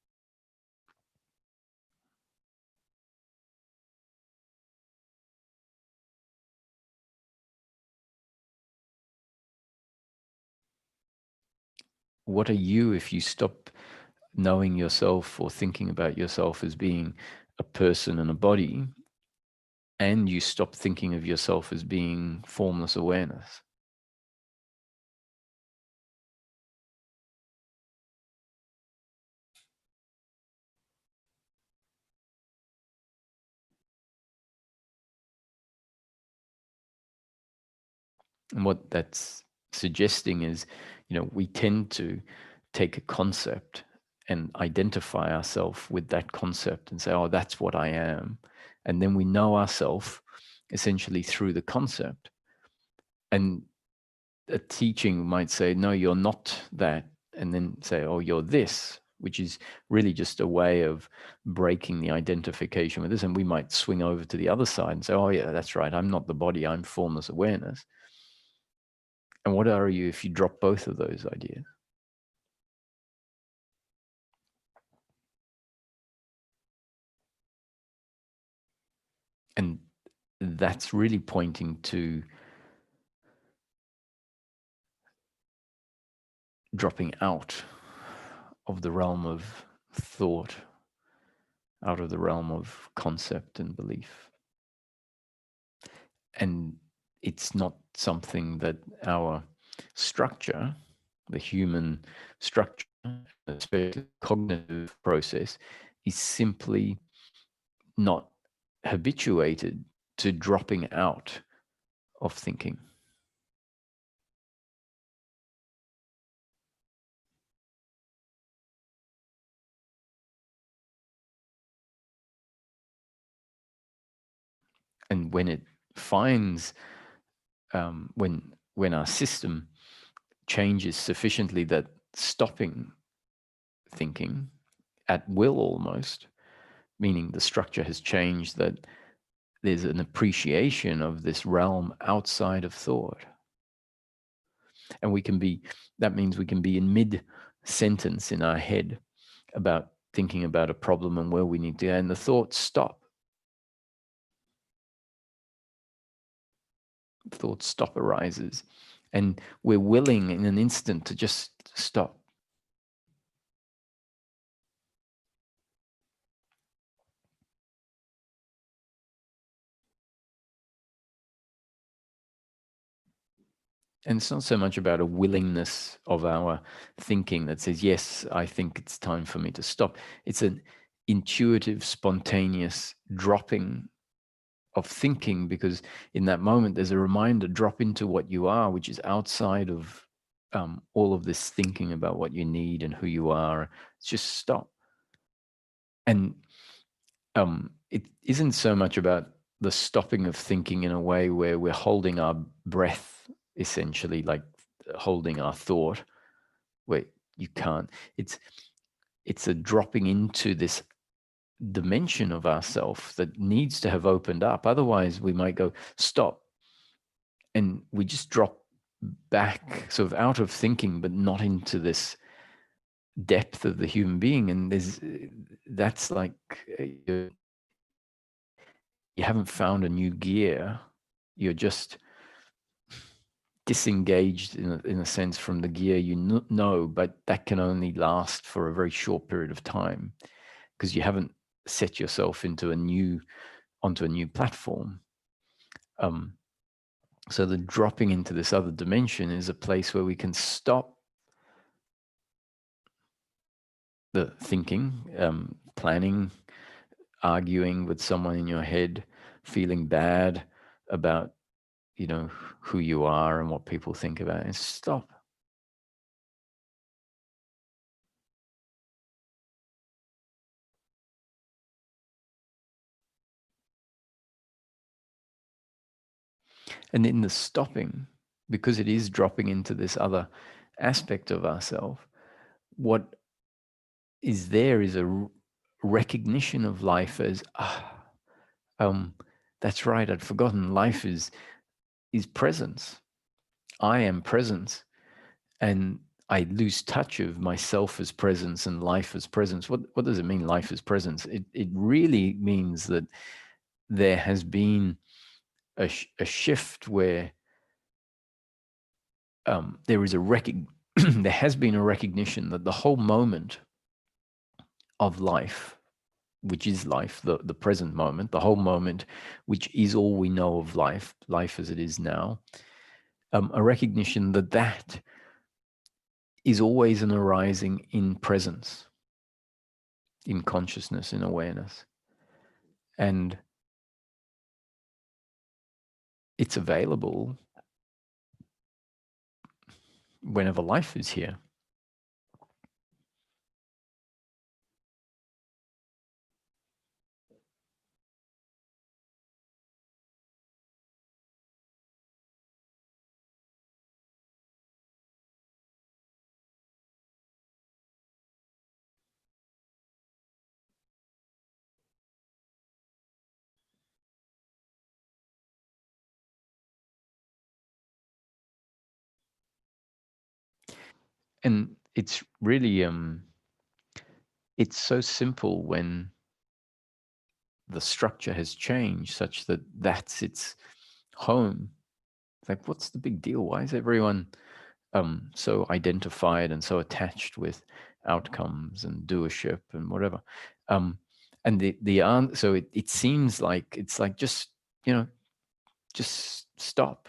What are you if you stop knowing yourself or thinking about yourself as being a person and a body, and you stop thinking of yourself as being formless awareness? And what that's suggesting is, we tend to take a concept and identify ourselves with that concept and say, oh, that's what I am. And then we know ourselves essentially through the concept. And a teaching might say, no, you're not that. And then say, oh, you're this, which is really just a way of breaking the identification with this. And we might swing over to the other side and say, oh, yeah, that's right. I'm not the body. I'm formless awareness. And what are you if you drop both of those ideas? And that's really pointing to dropping out of the realm of thought, out of the realm of concept and belief. And it's not something that our structure, the human structure, especially cognitive process, is simply not habituated to dropping out of thinking. And when it finds, when our system changes sufficiently that stopping thinking at will almost, meaning the structure has changed, that there's an appreciation of this realm outside of thought. And that means we can be in mid sentence in our head about thinking about a problem and where we need to go, and the thoughts stop. Thoughts stop arises, and we're willing in an instant to just stop. And it's not so much about a willingness of our thinking that says, yes, I think it's time for me to stop. It's an intuitive, spontaneous dropping of thinking, because in that moment, there's a reminder, drop into what you are, which is outside of all of this thinking about what you need and who you are. Just stop. And it isn't so much about the stopping of thinking in a way where we're holding our breath, essentially, like holding our thought, where you can't. It's a dropping into this dimension of ourself that needs to have opened up. Otherwise, we might go stop, and we just drop back, sort of out of thinking, but not into this depth of the human being. And that's like you haven't found a new gear. You're just disengaged in a sense from the gear you know, but that can only last for a very short period of time because you haven't set yourself onto a new platform. So the dropping into this other dimension is a place where we can stop the thinking, planning, arguing with someone in your head, feeling bad about, who you are and what people think about it. Stop. And in the stopping, because it is dropping into this other aspect of ourselves, what is there is a recognition of life as, that's right, I'd forgotten. Life is presence. I am presence. And I lose touch of myself as presence and life as presence. What does it mean, life as presence? It really means that there has been a shift where there is there has been a recognition that the whole moment of life, which is life, the present moment, the whole moment, which is all we know of life as it is now, a recognition that that is always an arising in presence, in consciousness, in awareness. And it's available whenever life is here. And it's really it's so simple when the structure has changed such that that's its home. It's like, what's the big deal? Why is everyone so identified and so attached with outcomes and doership and whatever? And the answer, so it seems like it's like, just, you know, just stop.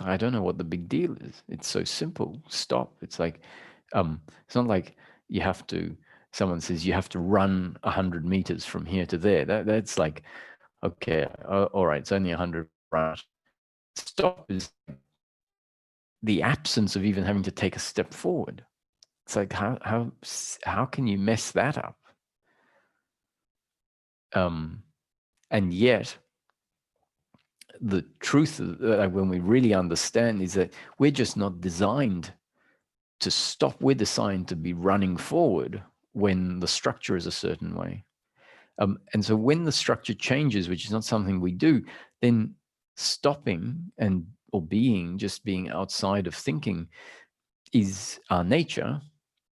I don't know what the big deal is. It's so simple. Stop. It's like, it's not like you have to, someone says you have to run 100 meters from here to there. That's like, okay, all right, it's only 100. Right. Stop is the absence of even having to take a step forward. It's like, how can you mess that up? And yet, the truth, when we really understand, is that we're just not designed to stop. We're designed to be running forward when the structure is a certain way. And so when the structure changes, which is not something we do, then stopping or just being outside of thinking is our nature,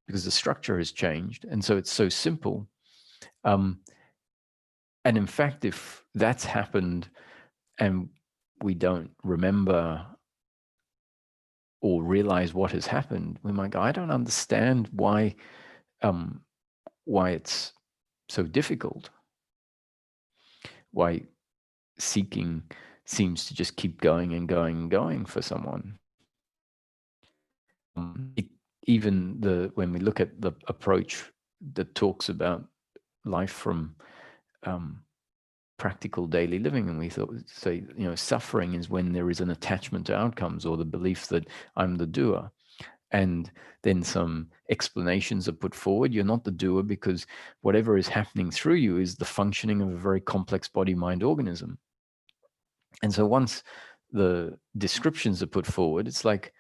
because the structure has changed. And so it's so simple. And in fact, if that's happened and we don't remember or realize what has happened, we might go, I don't understand why it's so difficult, why seeking seems to just keep going and going and going for someone. When we look at the approach that talks about life from practical daily living, and we say, suffering is when there is an attachment to outcomes, or the belief that I'm the doer. And then some explanations are put forward. You're not the doer, because whatever is happening through you is the functioning of a very complex body-mind organism. And so once the descriptions are put forward, it's like,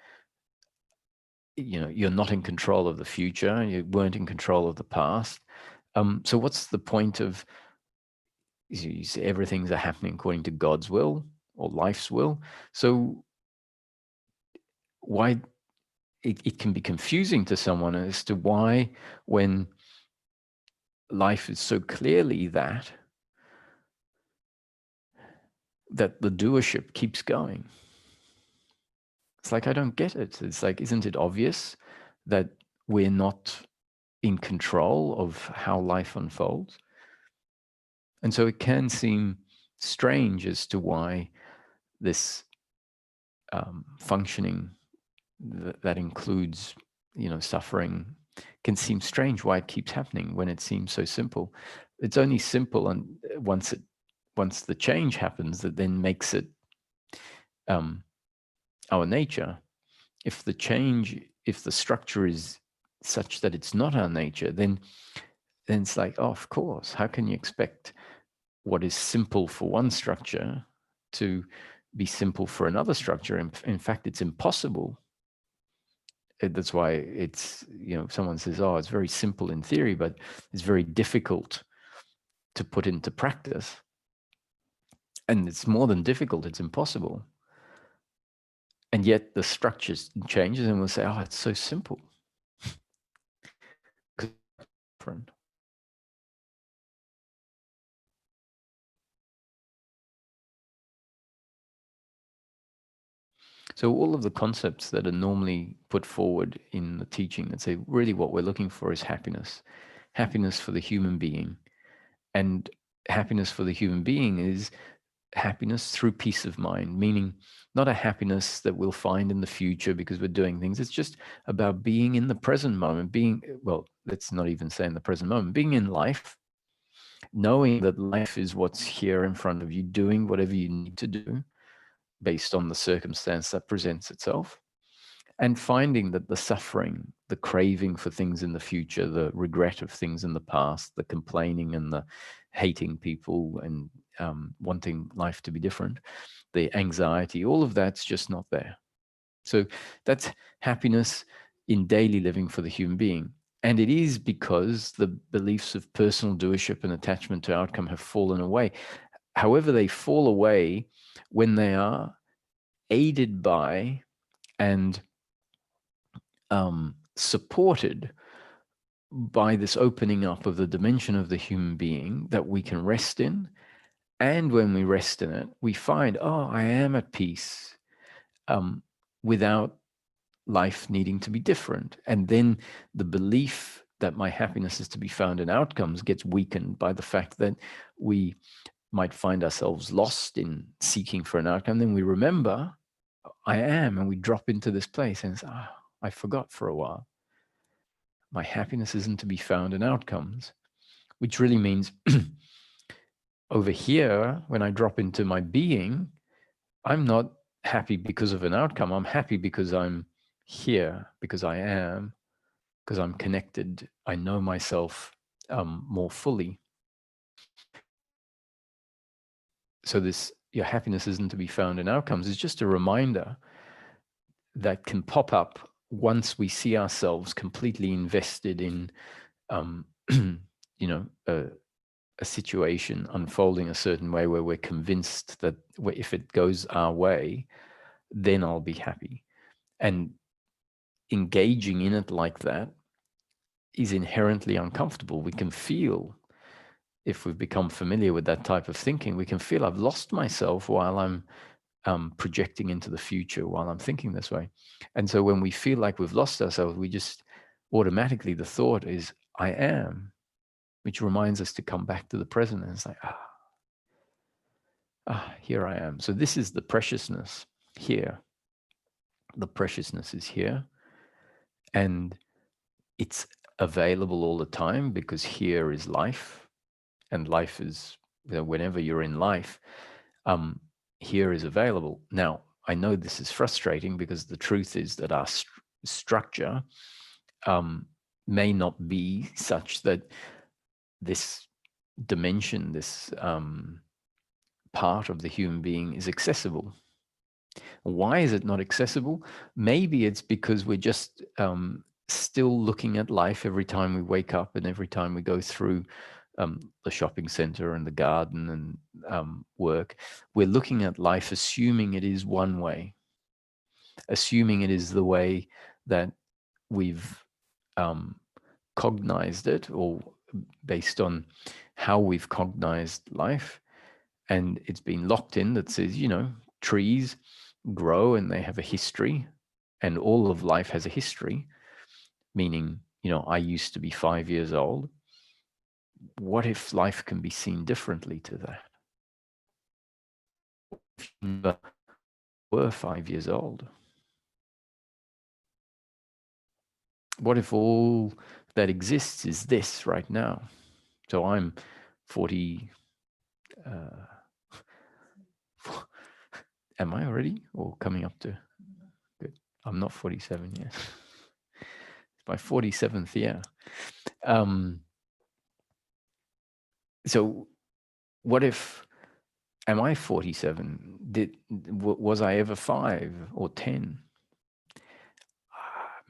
you're not in control of the future. You weren't in control of the past. So what's the point of, you say everything's happening according to God's will or life's will? So why it can be confusing to someone as to why, when life is so clearly that the doership keeps going. It's like, I don't get it. It's like, isn't it obvious that we're not in control of how life unfolds? And so it can seem strange as to why this functioning that includes, suffering, can seem strange, why it keeps happening when it seems so simple. It's only simple, and once the change happens, that then makes it our nature. If the structure is such that it's not our nature, then it's like, oh, of course, how can you expect what is simple for one structure to be simple for another structure? In fact, it's impossible. That's why it's, someone says, oh, it's very simple in theory, but it's very difficult to put into practice. And it's more than difficult, it's impossible. And yet the structure changes, and we'll say, oh, it's so simple. So all of the concepts that are normally put forward in the teaching that say, really what we're looking for is happiness for the human being. And happiness for the human being is happiness through peace of mind, meaning not a happiness that we'll find in the future because we're doing things. It's just about being in the present moment, let's not even say in the present moment, being in life, knowing that life is what's here in front of you, doing whatever you need to do based on the circumstance that presents itself, and finding that the suffering, the craving for things in the future, the regret of things in the past, the complaining and the hating people and wanting life to be different, the anxiety, all of that's just not there. So that's happiness in daily living for the human being. And it is because the beliefs of personal doership and attachment to outcome have fallen away. However, they fall away when they are aided by and supported by this opening up of the dimension of the human being that we can rest in. And when we rest in it, we find, oh, I am at peace without life needing to be different. And then the belief that my happiness is to be found in outcomes gets weakened by the fact that we might find ourselves lost in seeking for an outcome. Then we remember, I am, and we drop into this place and say, I forgot for a while. My happiness isn't to be found in outcomes, which really means over here, when I drop into my being, I'm not happy because of an outcome. I'm happy because I'm here, because I am, because I'm connected. I know myself more fully. So this, your happiness isn't to be found in outcomes. It's just a reminder that can pop up once we see ourselves completely invested in, a situation unfolding a certain way where we're convinced that if it goes our way, then I'll be happy. And engaging in it like that is inherently uncomfortable. We can feel, if we've become familiar with that type of thinking, we can feel I've lost myself while I'm projecting into the future, while I'm thinking this way. And so when we feel like we've lost ourselves, we just automatically, the thought is, I am, which reminds us to come back to the present. And it's like, here I am. So this is the preciousness here. The preciousness is here. And it's available all the time because here is life. And life is, whenever you're in life, here is available. Now, I know this is frustrating because the truth is that our structure may not be such that this dimension, this part of the human being is accessible. Why is it not accessible? Maybe it's because we're just still looking at life every time we wake up and every time we go through the shopping center and the garden and work. We're looking at life assuming it is one way, assuming it is the way that we've cognized it, or based on how we've cognized life. And it's been locked in that says, trees grow and they have a history, and all of life has a history, meaning, I used to be 5 years old. What if life can be seen differently to that? If you never were 5 years old? What if all that exists is this right now? So I'm 40. Am I already, or coming up to? Good. I'm not 47 yet. It's my 47th year. So what if, am I 47? Was I ever 5 or 10?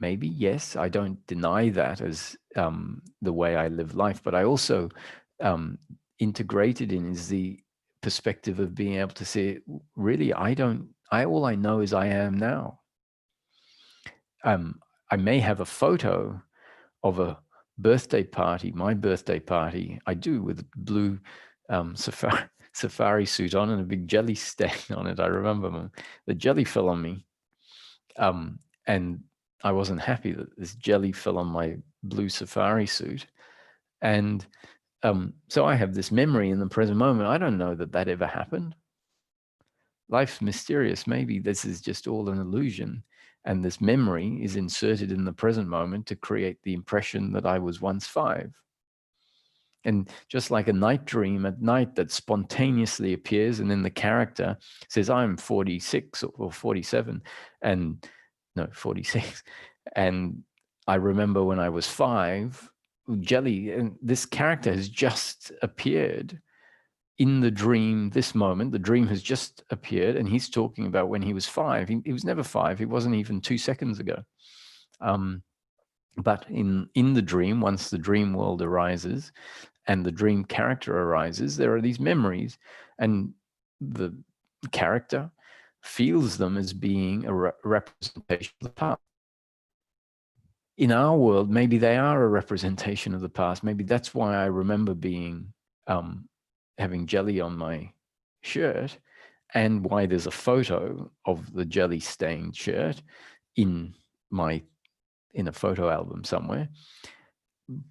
Maybe, yes. I don't deny that as the way I live life, but I also integrated in is the perspective of being able to say, really, all I know is I am now. I may have a photo of a birthday party, my birthday party, I do, with a blue safari suit on and a big jelly stain on it. I remember the jelly fell on me. And I wasn't happy that this jelly fell on my blue safari suit. And so I have this memory in the present moment. I don't know that ever happened. Life's mysterious. Maybe this is just all an illusion. And this memory is inserted in the present moment to create the impression that I was once 5. And just like a night dream at night that spontaneously appears, and then the character says, I'm 46 or 47, and no, 46. And I remember when I was 5, jelly, and this character has just appeared in the dream, this moment. The dream has just appeared, and he's talking about when he was 5. He was never 5. He wasn't even 2 seconds ago. But in the dream, once the dream world arises and the dream character arises, there are these memories, and the character feels them as being a representation of the past. In our world, maybe they are a representation of the past. Maybe that's why I remember being having jelly on my shirt, and why there's a photo of the jelly stained shirt in a photo album somewhere.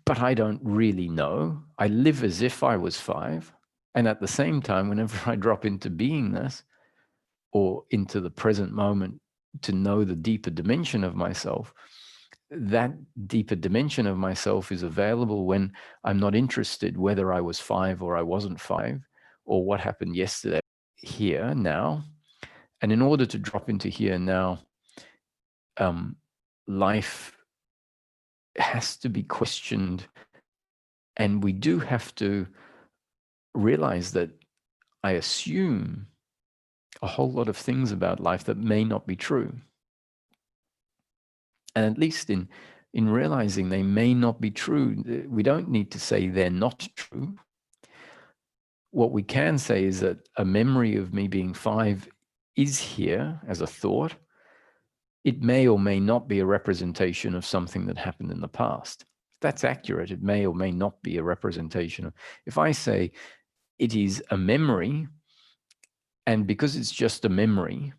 But I don't really know. I live as if I was 5. And at the same time, whenever I drop into beingness or into the present moment to know the deeper dimension of myself, that deeper dimension of myself is available when I'm not interested whether I was 5 or I wasn't 5, or what happened yesterday. Here now. And in order to drop into here now, life has to be questioned, and we do have to realize that I assume a whole lot of things about life that may not be true. And at least in realizing they may not be true, we don't need to say they're not true. What we can say is that a memory of me being 5 is here as a thought. It may or may not be a representation of something that happened in the past. That's accurate. It may or may not be a representation of. If I say it is a memory, and because it's just a memory,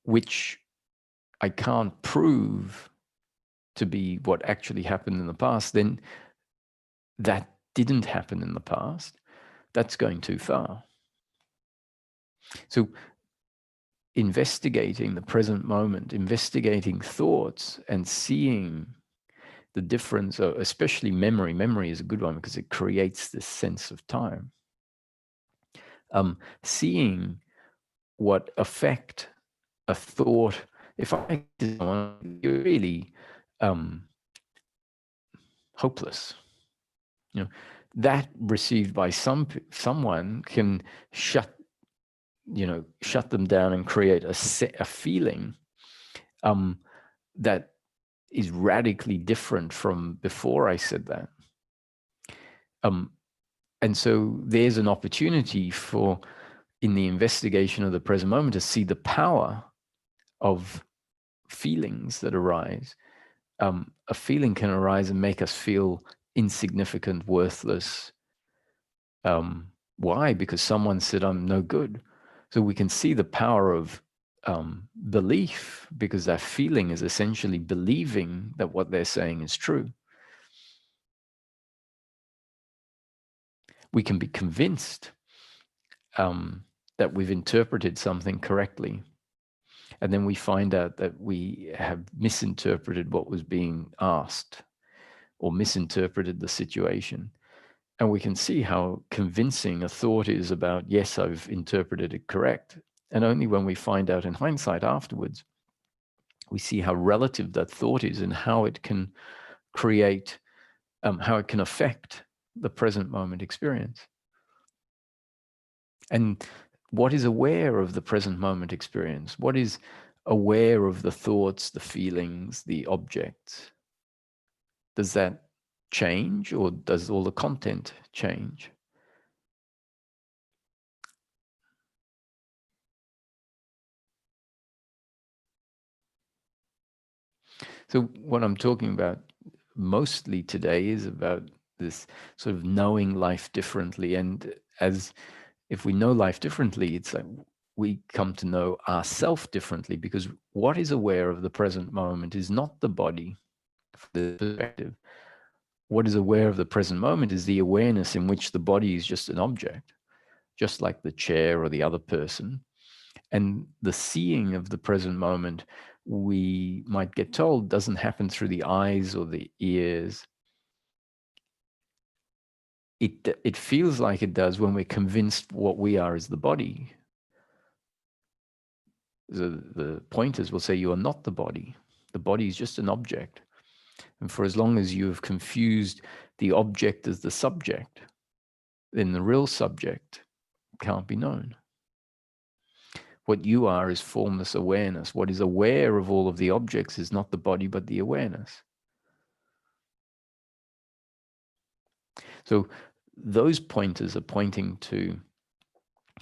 which I can't prove to be what actually happened in the past, then that didn't happen in the past. That's going too far. So investigating the present moment, investigating thoughts and seeing the difference, especially memory. Memory is a good one because it creates this sense of time. Seeing what effect a thought, if I you're really hopeless, you know, that received by someone can shut them down and create a feeling that is radically different from before I said that. And so there's an opportunity for, in the investigation of the present moment, to see the power of feelings that arise. A feeling can arise and make us feel insignificant, worthless. Why? Because someone said I'm no good. So we can see the power of belief, because that feeling is essentially believing that what they're saying is true. We can be convinced that we've interpreted something correctly, and then we find out that we have misinterpreted what was being asked or misinterpreted the situation. And we can see how convincing a thought is about, yes, I've interpreted it correct. And only when we find out in hindsight afterwards, we see how relative that thought is and how it can create, how it can affect the present moment experience. And what is aware of the present moment experience? What is aware of the thoughts, the feelings, the objects? Does that change, or does all the content change? So what I'm talking about mostly today is about this sort of knowing life differently. And as if we know life differently, it's like we come to know ourselves differently, because what is aware of the present moment is not the body, from the perspective. What is aware of the present moment is the awareness in which the body is just an object, just like the chair or the other person. And the seeing of the present moment, we might get told, doesn't happen through the eyes or the ears. It feels like it does when we're convinced what we are is the body. The pointers will say you are not the body. The body is just an object. And for as long as you have confused the object as the subject, then the real subject can't be known. What you are is formless awareness. What is aware of all of the objects is not the body, but the awareness. So those pointers are pointing to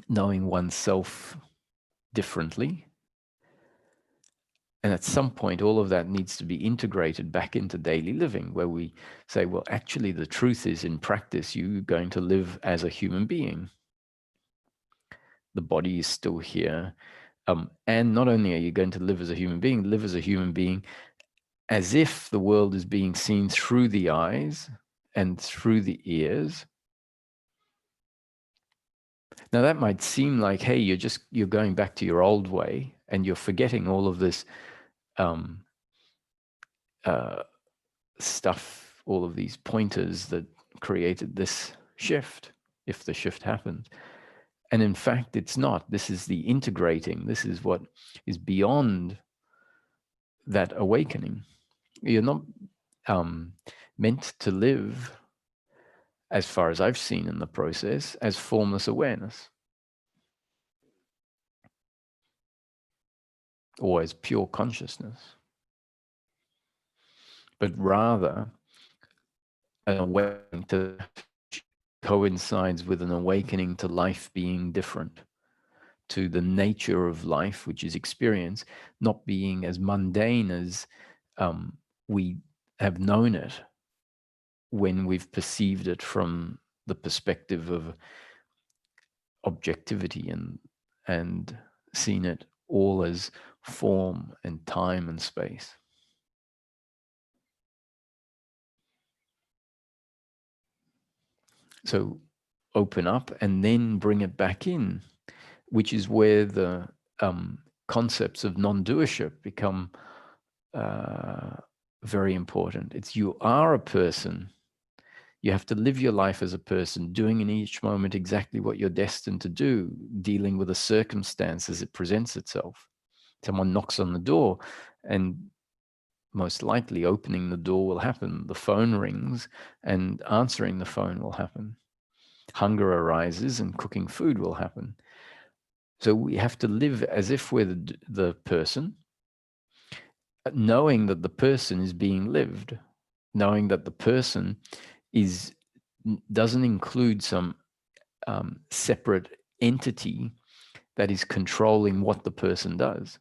knowing oneself differently. And at some point, all of that needs to be integrated back into daily living, where we say, well, actually, the truth is, in practice, you're going to live as a human being. The body is still here. And not only are you going to live as a human being as if the world is being seen through the eyes and through the ears. Now that might seem like, hey, you're going back to your old way and you're forgetting all of this um, uh, stuff, all of these pointers that created this shift, if the shift happened. And in fact, it's not. This is the integrating. This is what is beyond that awakening. You're not um, meant to live, as far as I've seen in the process, as formless awareness or as pure consciousness, but rather an awakening to coincides with an awakening to life being different, to the nature of life, which is experience, not being as mundane as we have known it when we've perceived it from the perspective of objectivity and seen it all as form and time and space. So open up and then bring it back in, which is where the concepts of non-doership become very important. It's you are a person. You have to live your life as a person, doing in each moment exactly what you're destined to do, dealing with a circumstance as it presents itself. Someone knocks on the door, and most likely opening the door will happen. The phone rings, and answering the phone will happen. Hunger arises, and cooking food will happen. So we have to live as if we're the person, knowing that the person is being lived, knowing that the person is doesn't include some separate entity that is controlling what the person does.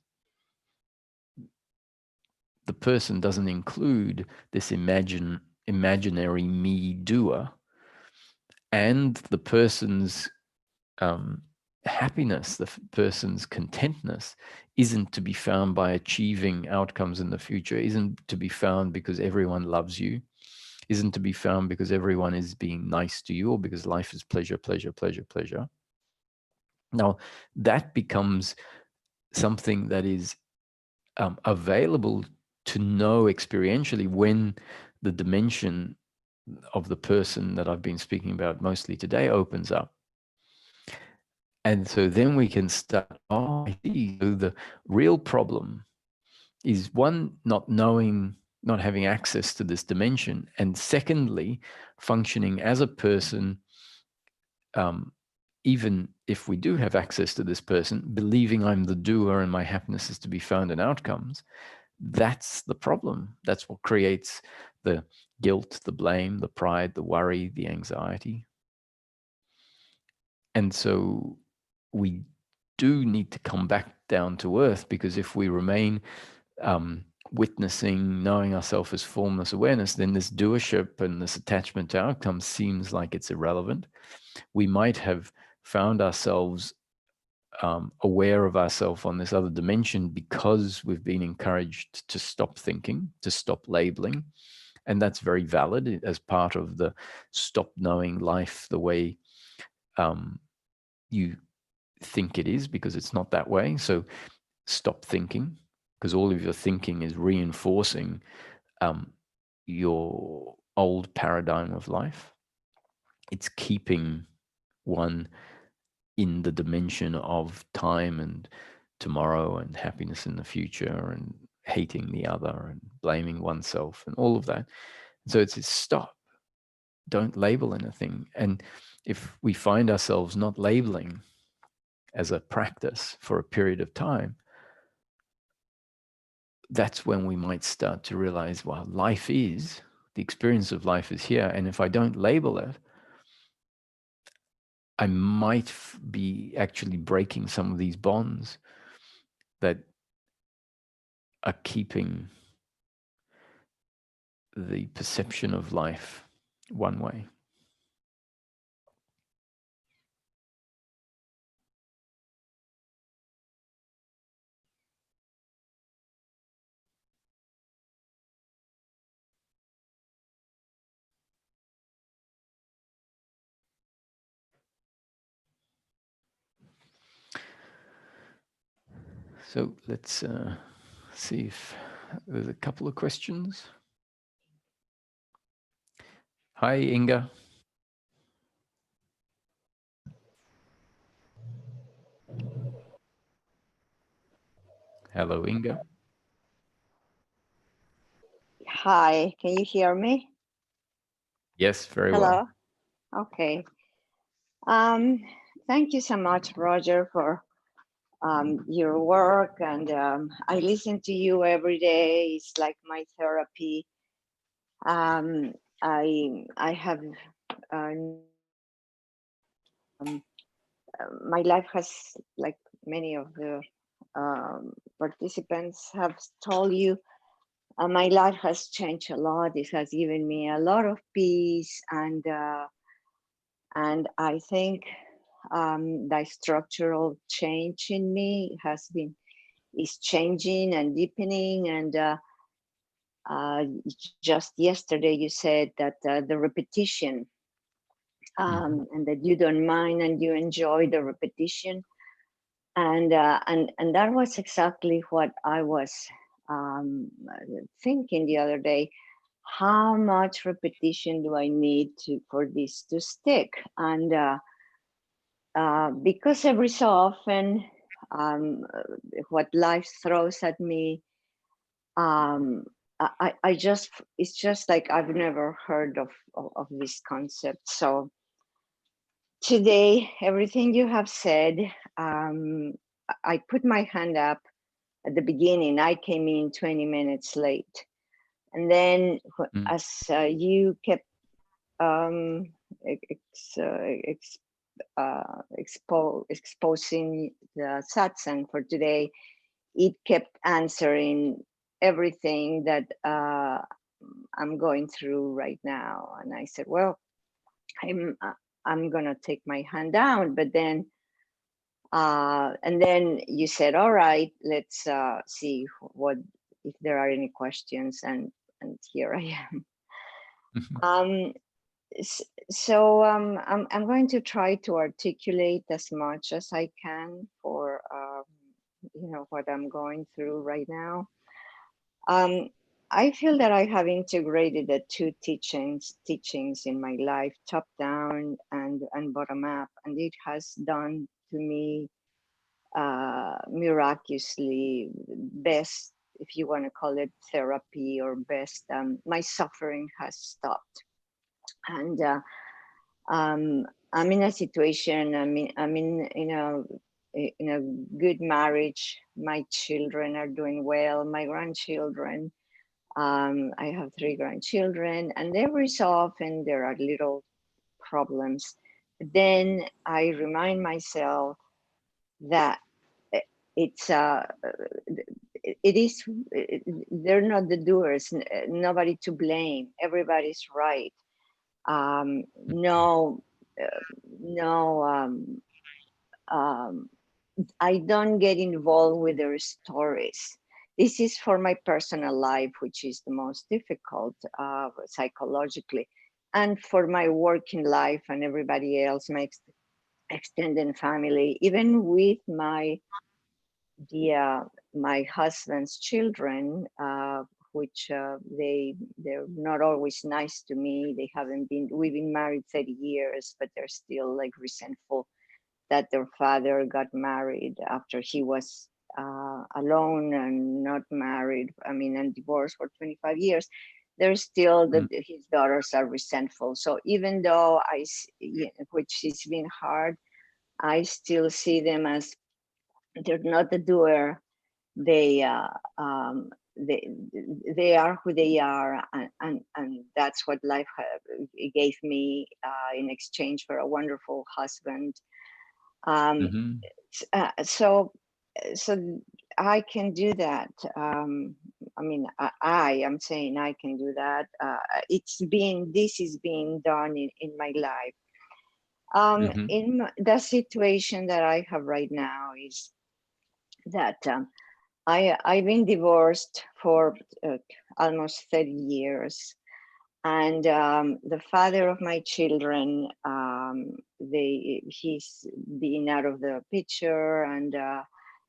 The person doesn't include this imaginary me doer, and the person's happiness, the person's contentness isn't to be found by achieving outcomes in the future, isn't to be found because everyone loves you, isn't to be found because everyone is being nice to you or because life is pleasure, pleasure, pleasure, pleasure. Now, that becomes something that is available to know experientially when the dimension of the person that I've been speaking about mostly today opens up. And so then we can start, oh, I see. So the real problem is one, not knowing, not having access to this dimension. And secondly, functioning as a person, even if we do have access to this person, believing I'm the doer and my happiness is to be found in outcomes. That's the problem. That's what creates the guilt, the blame, the pride, the worry, the anxiety. And so we do need to come back down to earth, because if we remain witnessing, knowing ourselves as formless awareness, then this doership and this attachment to outcomes seems like it's irrelevant. We might have found ourselves aware of ourselves on this other dimension because we've been encouraged to stop thinking, to stop labeling. And that's very valid as part of the stop knowing life the way you think it is, because it's not that way. So stop thinking, because all of your thinking is reinforcing your old paradigm of life. It's keeping one in the dimension of time and tomorrow and happiness in the future and hating the other and blaming oneself and all of that. So it's stop, don't label anything. And if we find ourselves not labeling as a practice for a period of time, that's when we might start to realize, well, life is, the experience of life is here. And if I don't label it, I might be actually breaking some of these bonds that are keeping the perception of life one way. So let's see if there's a couple of questions. Hi, Inga. Hello, Inga. Hi, can you hear me? Yes, very Hello. well. Okay. Thank you so much, Roger, for your work. And I listen to you every day. It's like my therapy. Um, I have my life has, like many of the participants have told you, my life has changed a lot. It has given me a lot of peace, and I think the structural change in me is changing and deepening. And just yesterday you said that the repetition, and that you don't mind and you enjoy the repetition, and that was exactly what I was thinking the other day. How much repetition do I need for this to stick? And because every so often, um, what life throws at me, um, I just, it's just like I've never heard of this concept. So today, everything you have said, I put my hand up at the beginning. I came in 20 minutes late. And then as you kept um, ex, ex, exposing the satsang for today, it kept answering everything that I'm going through right now. And I said, well, I'm gonna take my hand down. But then and then you said, all right, let's see what, if there are any questions. And here I am. um, so I'm going to try to articulate as much as I can for what I'm going through right now. Um, I feel that I have integrated the two teachings in my life, top down and bottom up, and it has done to me miraculously best, if you want to call it therapy or best. My suffering has stopped, and I'm in a situation. I'm in a good marriage. My children are doing well. My grandchildren. I have 3 grandchildren, and every so often there are little problems. Then I remind myself that it's it is they're not the doers. Nobody to blame. Everybody's right. No, no. Um, I don't get involved with their stories. This is for my personal life, which is the most difficult psychologically, and for my working life and everybody else, my extended family, even with my husband's children, which they're not always nice to me. They haven't been. We've been married 30 years, but they're still like resentful that their father got married after he was alone and not married. I mean, and divorced for 25 years. They're still that his daughters are resentful. So even though which has been hard, I still see them as they're not the doer. They um, they they are who they are, and that's what life gave me in exchange for a wonderful husband. Um, Mm-hmm. so so I can do that. I mean, I am saying I can do that. This is being done in my life. Mm-hmm. In the situation that I have right now is that I've been divorced for almost 30 years, and the father of my children, he's been out of the picture, and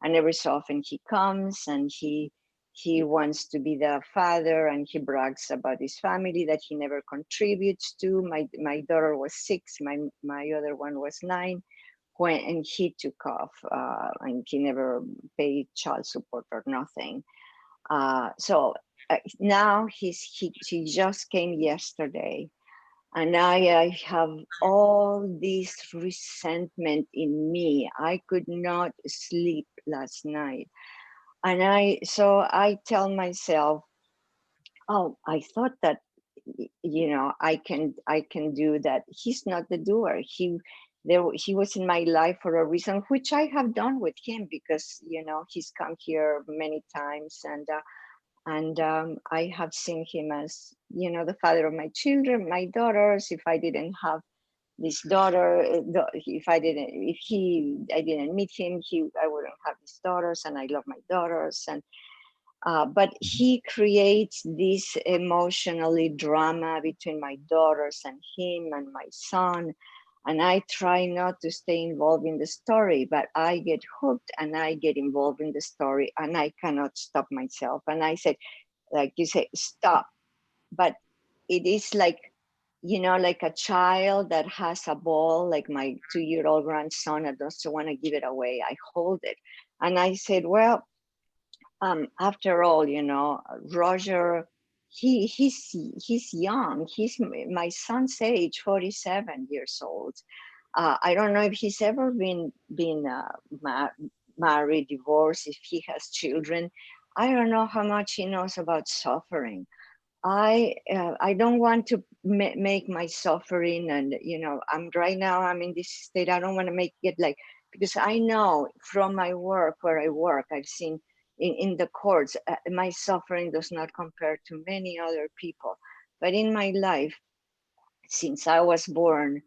And every so often he comes and he wants to be the father, and he brags about his family that he never contributes to. My daughter was 6, my other one was 9, when and he took off, and he never paid child support or nothing. So now he just came yesterday, and I have all this resentment in me. I could not sleep last night, and I tell myself, oh, I thought that I can do that. He's not the doer. He was in my life for a reason, which I have done with him, because he's come here many times, and I have seen him as the father of my children, my daughters. If I didn't have this daughter, if I didn't meet him, I wouldn't have these daughters, and I love my daughters. But he creates this emotionally drama between my daughters and him and my son. And I try not to stay involved in the story, but I get hooked and I get involved in the story, and I cannot stop myself. And I said, like you say, stop. But it is like a child that has a ball, like my 2-year-old grandson, that doesn't want to give it away. I hold it. And I said, well, after all, Roger, he's young. He's my son's age, 47 years old. I don't know if he's ever been married, divorced, if he has children. I don't know how much he knows about suffering. I don't want to make my suffering, and I'm right now, I'm in this state. I don't want to make it like, because I know from my work, where I work, I've seen in the courts, my suffering does not compare to many other people. But in my life, since I was born,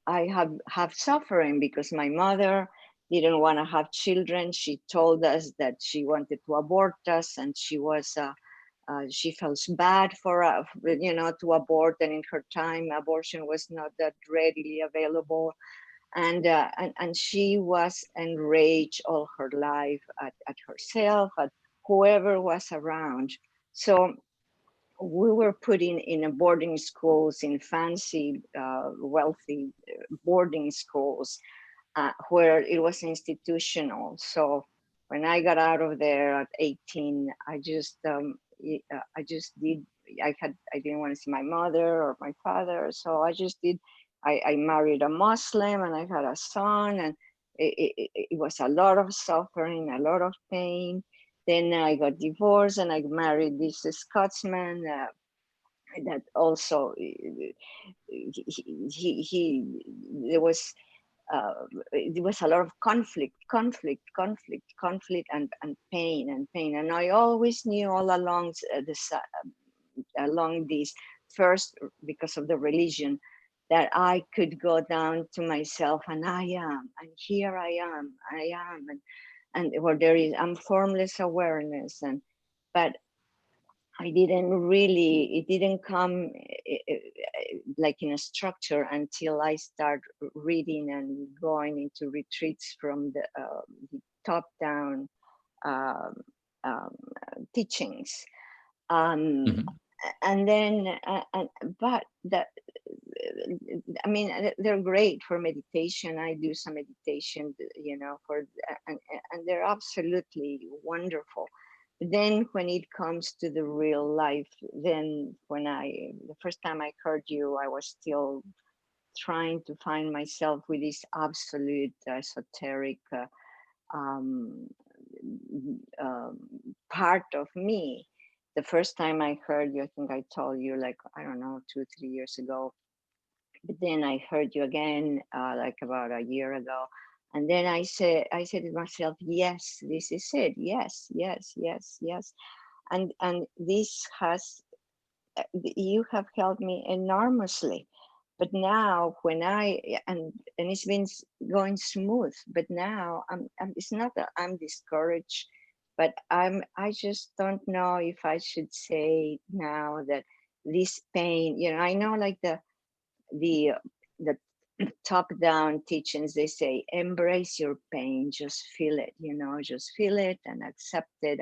I have suffering, because my mother didn't want to have children. She told us that she wanted to abort us, and she feels bad for to abort, and in her time abortion was not that readily available, and she was enraged all her life at herself, at whoever was around. So we were put in a boarding schools, in fancy wealthy boarding schools, where it was institutional. So when I got out of there at 18, I just did. I didn't want to see my mother or my father, so I just did. I married a Muslim, and I had a son, and it was a lot of suffering, a lot of pain. Then I got divorced, and I married this Scotsman that also he there was there was a lot of conflict, and pain. And I always knew all along along this, first because of the religion, that I could go down to myself, and I am, and here I am, and where there is, I'm formless awareness. But I didn't really, it didn't come like in a structure until I start reading and going into retreats from the top down um, um, teachings. Um, Mhm. and then, but that, I mean, they're great for meditation. I do some meditation, and they're absolutely wonderful. Then when it comes to the real life, then the first time I heard you, I was still trying to find myself with this absolute esoteric um, um, part of me. The first time I heard you, I think I told you, like, I don't know, 2, 3 years ago. But then I heard you again, like about a year ago. And then I said to myself, yes, this is it. Yes, yes, yes, yes. And this has, you have helped me enormously. But now when and it's been going smooth, but now it's not that I'm discouraged, but I just don't know if I should say now that this pain, I know, like the the top-down teachings, they say, embrace your pain, just feel it, just feel it and accept it,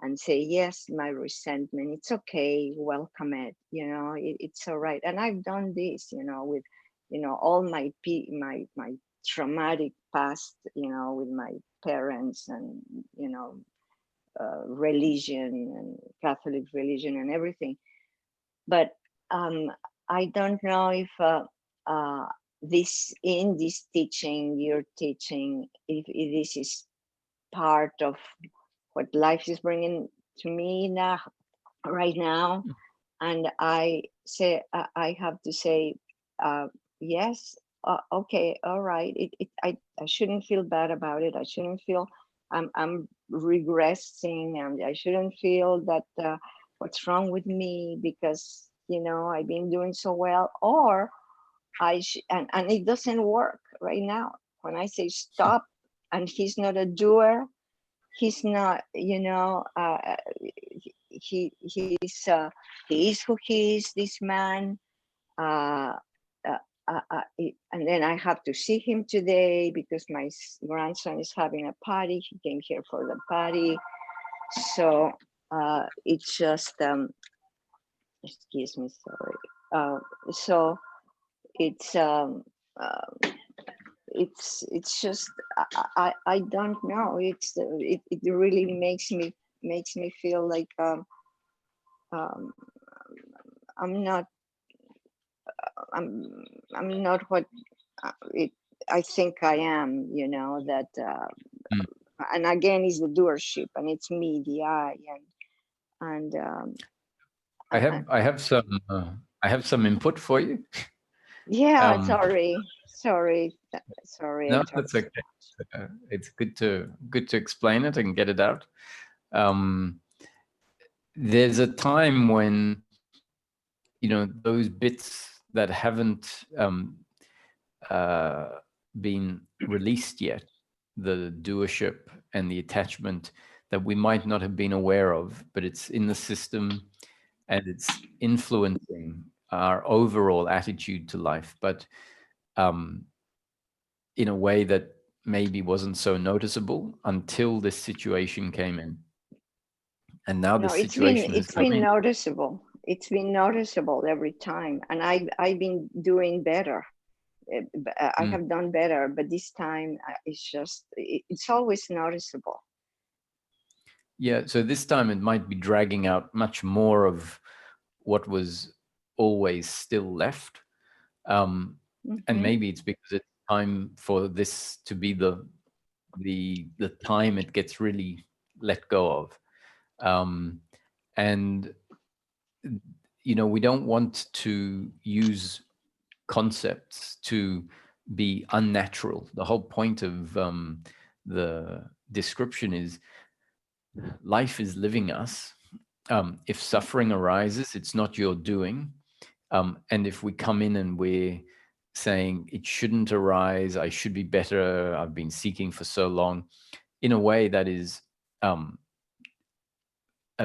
and say, yes, my resentment, it's okay, welcome it, it's all right. And I've done this, with, all my traumatic past, with my parents, and, religion, and Catholic religion, and everything. But I don't know if uh, this in this teaching you're teaching, if this is part of what life is bringing to me now, right now. And I have to say, yes, okay, all right. I shouldn't feel bad about it. I shouldn't feel I'm regressing, and I shouldn't feel that what's wrong with me, because I've been doing so well. Or and it doesn't work right now. When I say stop, and he's not a doer, he's not, he is who he is, this man. uh, and then I have to see him today because my grandson is having a party. He came here for the party. So it's just excuse me, sorry. So it's it's just I don't know. It really makes me feel like um, I'm not I'm I'm not what it I think I am. That Mm. and again is the doership, and it's me, the I, and I have some input for you. yeah. Um, Sorry, I no, talk that's so okay. It's good to explain it and get it out. Um, there's a time when those bits that haven't uh, been released yet, the doership and the attachment that we might not have been aware of, but it's in the system and it's influencing our overall attitude to life, but um, in a way that maybe wasn't so noticeable until this situation came in. And now No, this it's been situation has it's come been in. noticeable. It's been noticeable every time, and I've been doing better. I Mm. have done better, but this time it's always noticeable. Yeah, so this time it might be dragging out much more of what was always still left. And Hmm. maybe it's because it's time for this to be the time it gets really let go of. And we don't want to use concepts to be unnatural. The whole point of the description is life is living us. If suffering arises, it's not your doing. And if we come in and we're saying it shouldn't arise, I should be better, I've been seeking for so long, in a way that is a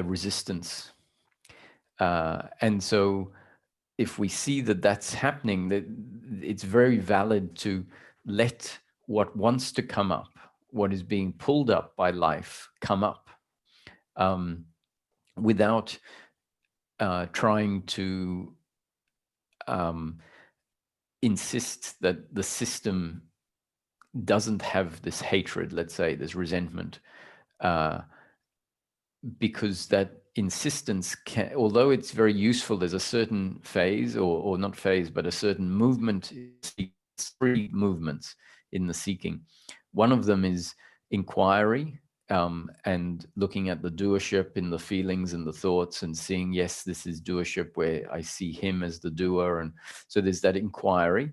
resistance. And so if we see that that's happening, that it's very valid to let what wants to come up, what is being pulled up by life, come up, without trying to insist that the system doesn't have this hatred, let's say, this resentment, uh, because that insistence can, although it's very useful, there's a certain phase, or not phase, but a certain movement, three movements in the seeking. One of them is inquiry, and looking at the doership in the feelings and the thoughts, and seeing, yes, this is doership, where I see him as the doer. And so there's that inquiry.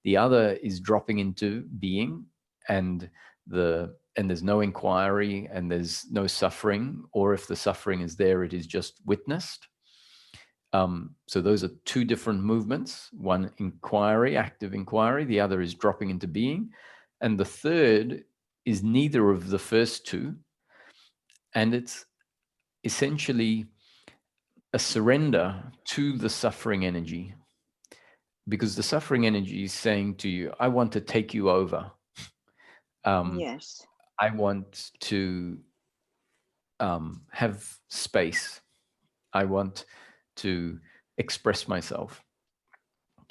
The other is dropping into being, and there's no inquiry and there's no suffering, or if the suffering is there, it is just witnessed. So those are two different movements: one, inquiry, active inquiry; the other is dropping into being. And the third is neither of the first two, and it's essentially a surrender to the suffering energy, because the suffering energy is saying to you, I want to take you over. um, Yes. I want to have space. I want to express myself.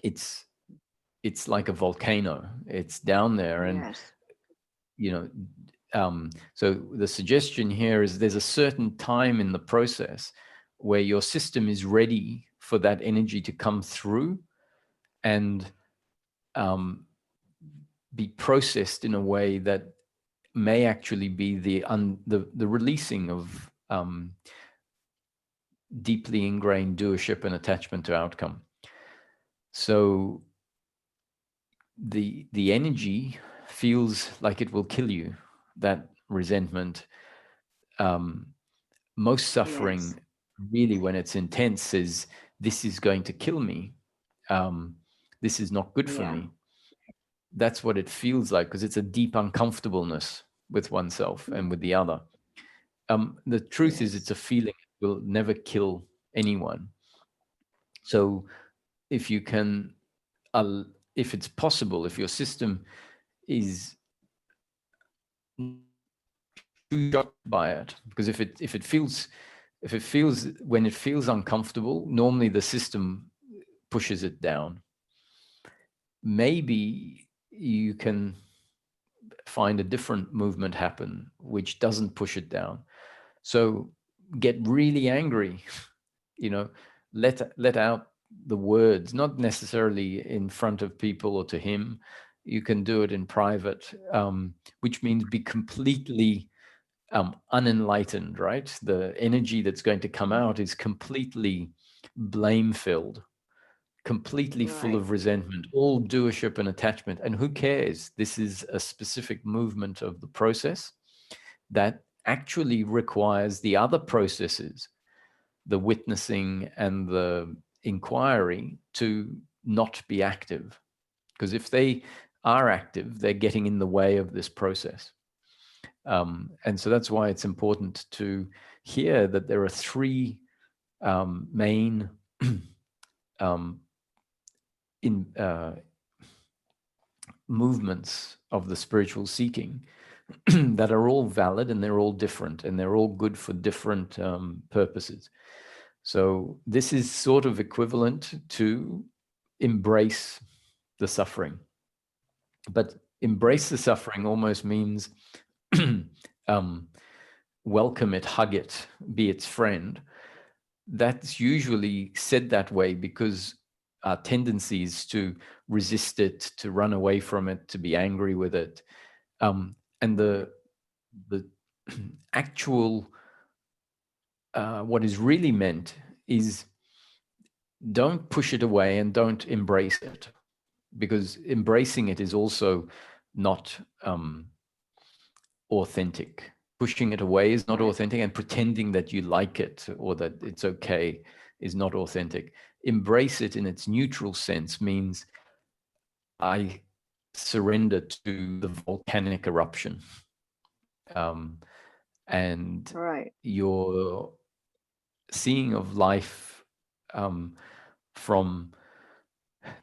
it's it's like a volcano. It's down there, and Yes. you know so the suggestion here is there's a certain time in the process where your system is ready for that energy to come through and um, be processed in a way that may actually be the releasing of deeply ingrained doership and attachment to outcome. So the energy feels like it will kill you. That resentment, um, most Yes. suffering, really, when it's intense, is this is going to kill me. Um, this is not good for Yeah. me. That's what it feels like, because it's a deep uncomfortableness with oneself and with the other. The truth is, it's Yes. a feeling. It will never kill anyone. So if you can, if it's possible, if your system is too shocked by it, because if it feels when it feels uncomfortable, normally the system pushes it down. Maybe you can find a different movement happen which doesn't push it down. So get really angry, you know, let out the words, not necessarily in front of people or to him. You can do it in private, which means be completely unenlightened, right? The energy that's going to come Mhm. out is completely blame filled, completely full Right. of resentment, all doership and attachment. And who cares? This is a specific movement of the process that actually requires the other processes, the witnessing and the inquiry, to not be active. Because if they are active, they're getting in the way of this process. And so that's why it's important to hear that there are three main um, in movements of the spiritual seeking that are all valid, and they're all different, and they're all good for different purposes. So this is sort of equivalent to embrace the suffering, but embrace the suffering almost means um, welcome it, hug it, be its friend. That's usually said that way because our tendency is to resist it, to run away from it, to be angry with it. And Right. the actual what is really meant is don't push it away and don't embrace it, because embracing it is also not authentic. Pushing it away is not Right. authentic, and pretending that you like it or that it's okay is not authentic. Embrace it in its neutral sense means I surrender to the volcanic eruption. Um, and Right. your seeing of life from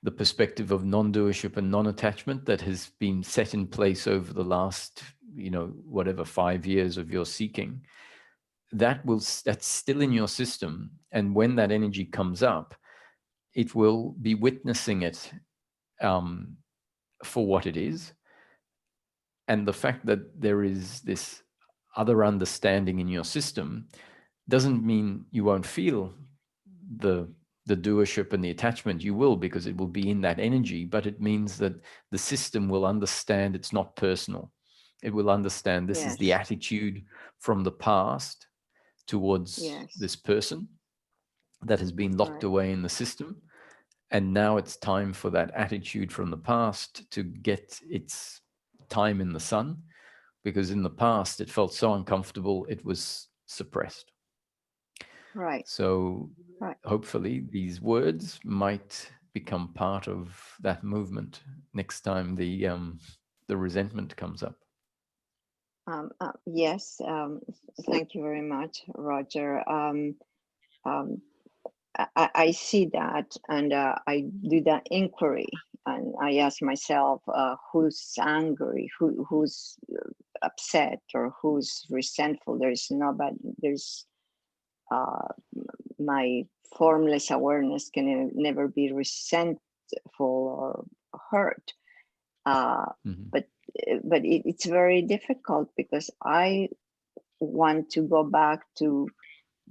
the perspective of non-doership and non-attachment that has been set in place over the last, whatever 5 years of your seeking, that's still in your system. And when that energy comes up, it will be witnessing it um, for what it is. And the fact that there is this other understanding in your system doesn't mean you won't feel the the doership and the attachment. You will, because it will be in that energy, but it means that the system will understand it's not personal. It will understand this is the Yes. attitude from the past towards Yes. this person that has been locked Right. away in the system. And now it's time for that attitude from the past to get its time in the sun, because in the past it felt so uncomfortable, it was suppressed. Right. So Right. hopefully these words might become part of that movement next time the resentment comes up. Yes. Thank you very much, Roger. Um, I see that, and I do that inquiry, and I ask myself, who's angry, who's upset, or who's resentful. There's nobody. There's uh, my formless awareness can never be resentful or hurt. Uh, Mhm. but it's very difficult because I want to go back to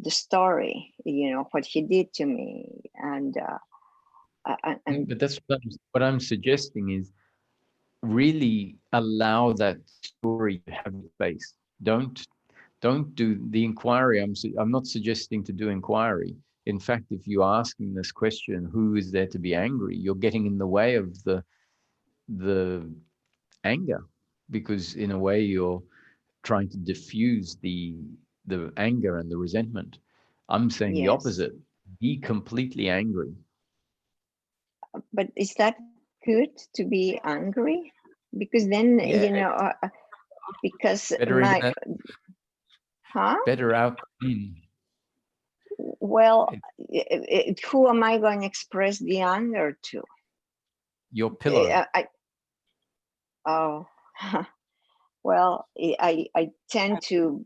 the story, what he did to me, and But that's what I'm suggesting is really allow that story to have its space. Don't do the inquiry. I'm not suggesting to do inquiry. In fact, if you're asking this question, who is there to be angry? You're getting in the way of the anger, because in a way you're trying to diffuse the anger and the resentment. I'm saying the yes, opposite. Be completely angry. but is that good to be angry? Because then Yeah, because better in my that, huh better out in. well, who am I going to express the anger to? Your pillow. Oh, well, I tend to,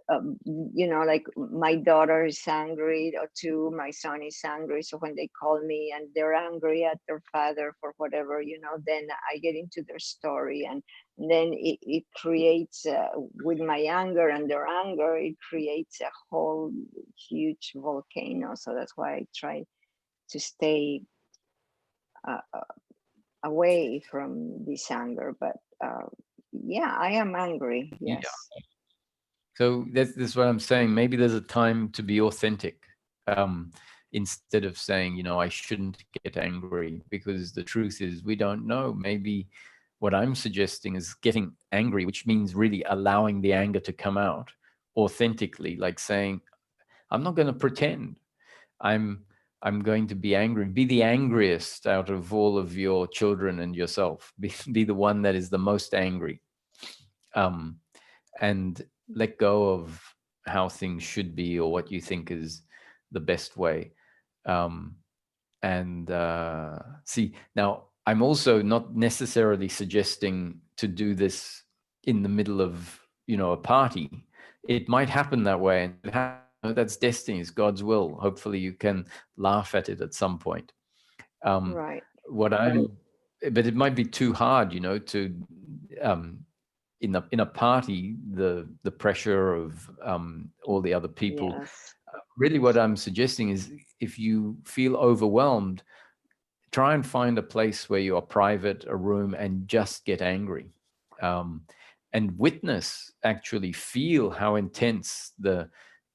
like my daughter is angry or too, my son is angry. So when they call me and they're angry at their father for whatever, then I get into their story, and then it creates, with my anger and their anger, it creates a whole huge volcano. So that's why I try to stay away from this anger. But yeah, I am angry. Yeah. Yes. So that's what I'm saying. Maybe there's a time to be authentic, instead of saying, I shouldn't get angry, because the truth is we don't know. Maybe what I'm suggesting is getting angry, which means really allowing the anger to come out authentically, like saying, I'm not going to pretend. I'm I'm going to be angry. Be the angriest out of all of your children and yourself. Be the one that is the most angry. Um, and let go of how things should be or what you think is the best way. Um, and see, now I'm also not necessarily suggesting to do this in the middle of, a party. It might happen that way, and that's destiny, it's God's will. Hopefully you can laugh at it at some point. um, Right. what I'm But it might be too hard, to um, in a party, the pressure of all the other people. Yes. Really, what I'm suggesting is, if you feel overwhelmed, try and find a place where you are private, a room, and just get angry, um, and witness, actually feel how intense the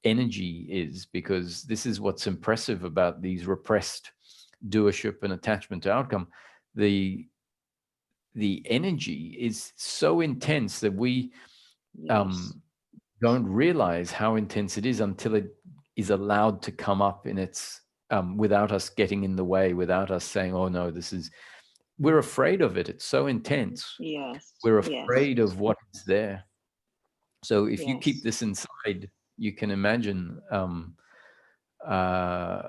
energy is, because this is what's impressive about these repressed doership and attachment to outcome. The the energy is so intense that we Yes. um, don't realize how intense it is until it is allowed to come up in its without us getting in the way, without us saying, "Oh no, this is." We're afraid of it. It's so intense. Yes. We're Yes. afraid of what is there. So if you keep Yes. this inside, you can imagine uh,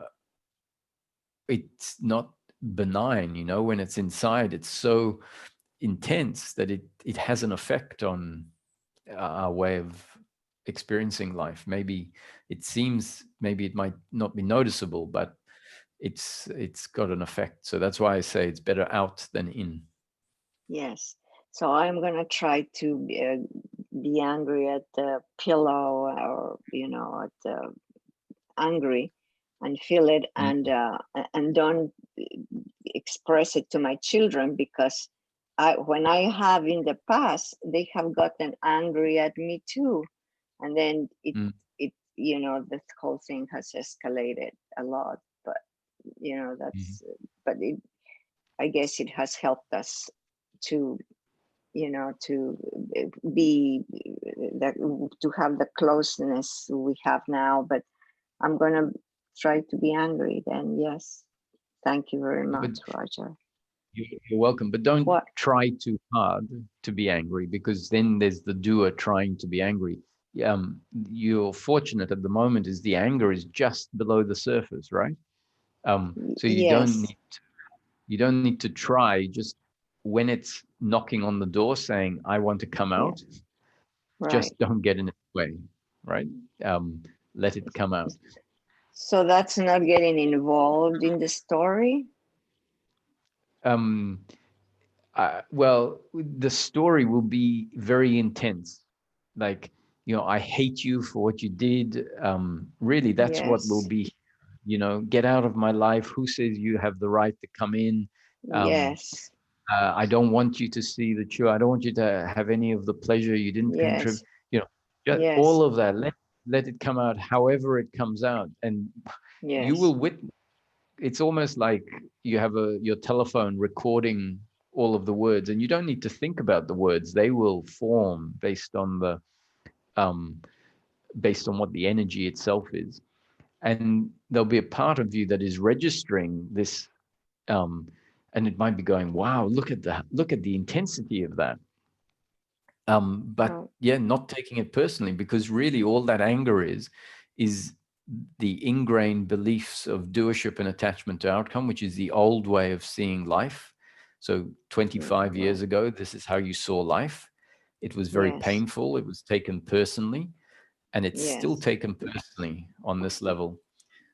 it's not benign. When it's inside, it's so intense that it has an effect on our way of experiencing life. Maybe it might not be noticeable, but it's got an effect. So that's why I say it's better out than in. Yes. So I'm gonna try to be angry at the pillow, or at the angry, and feel it, Mm, and don't express it to my children, because when I have in the past, they have gotten angry at me too, and then mm, this whole thing has escalated a lot. But mhm. but I guess it has helped us to to be that, to have the closeness we have now. But I'm gonna try to be angry then. Yes. Thank you very But much, Roger. you're welcome. But don't What? try too hard to be angry, because then there's the doer trying to be angry. you're fortunate at the moment is the anger is just below the surface, right? So Yes. you don't need to try. Just when it's knocking on the door saying, I want to come Yeah. out, Right. just don't get in its way, right? Let it come out. So that's not getting involved in the story. Um, well, the story will be very intense. Like, I hate you for what you did. Really, that's what will Yes. be, get out of my life. Who says you have the right to come in? Um, Yes. I don't want you to see the truth. I don't want you to have any of the pleasure you didn't contribute. Yes. Just Yes. all of that. Let it come out, however it comes out, and you Yes. will witness. It's almost like you have your telephone recording all of the words, and you don't need to think about the words. They will form um, based on what the energy itself is, and there'll be a part of you that is registering this, and it might be going, "Wow, look at the intensity of that." But Right. yeah, not taking it personally, because really all that anger is the ingrained beliefs of doership and attachment to outcome, which is the old way of seeing life. So 25 Right. years ago, this is how you saw life. It was very Yes. painful. It was taken personally, and it's still Yes. taken personally on this level.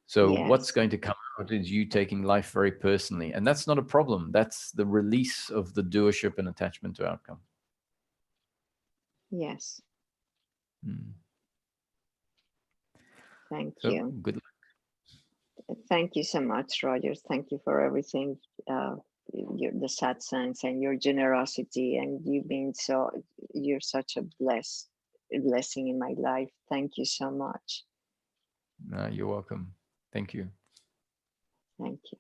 So what's Yes. going to come out is you taking life very personally. And that's not a problem. That's the release of the doership and attachment to outcome. Yes. Mm. Thank So you. good. Thank you so much, Rogers. Thank you for everything. The satsangs and your generosity, and you're such a blessing in my life. Thank you so much. You're welcome. Thank you. Thank you.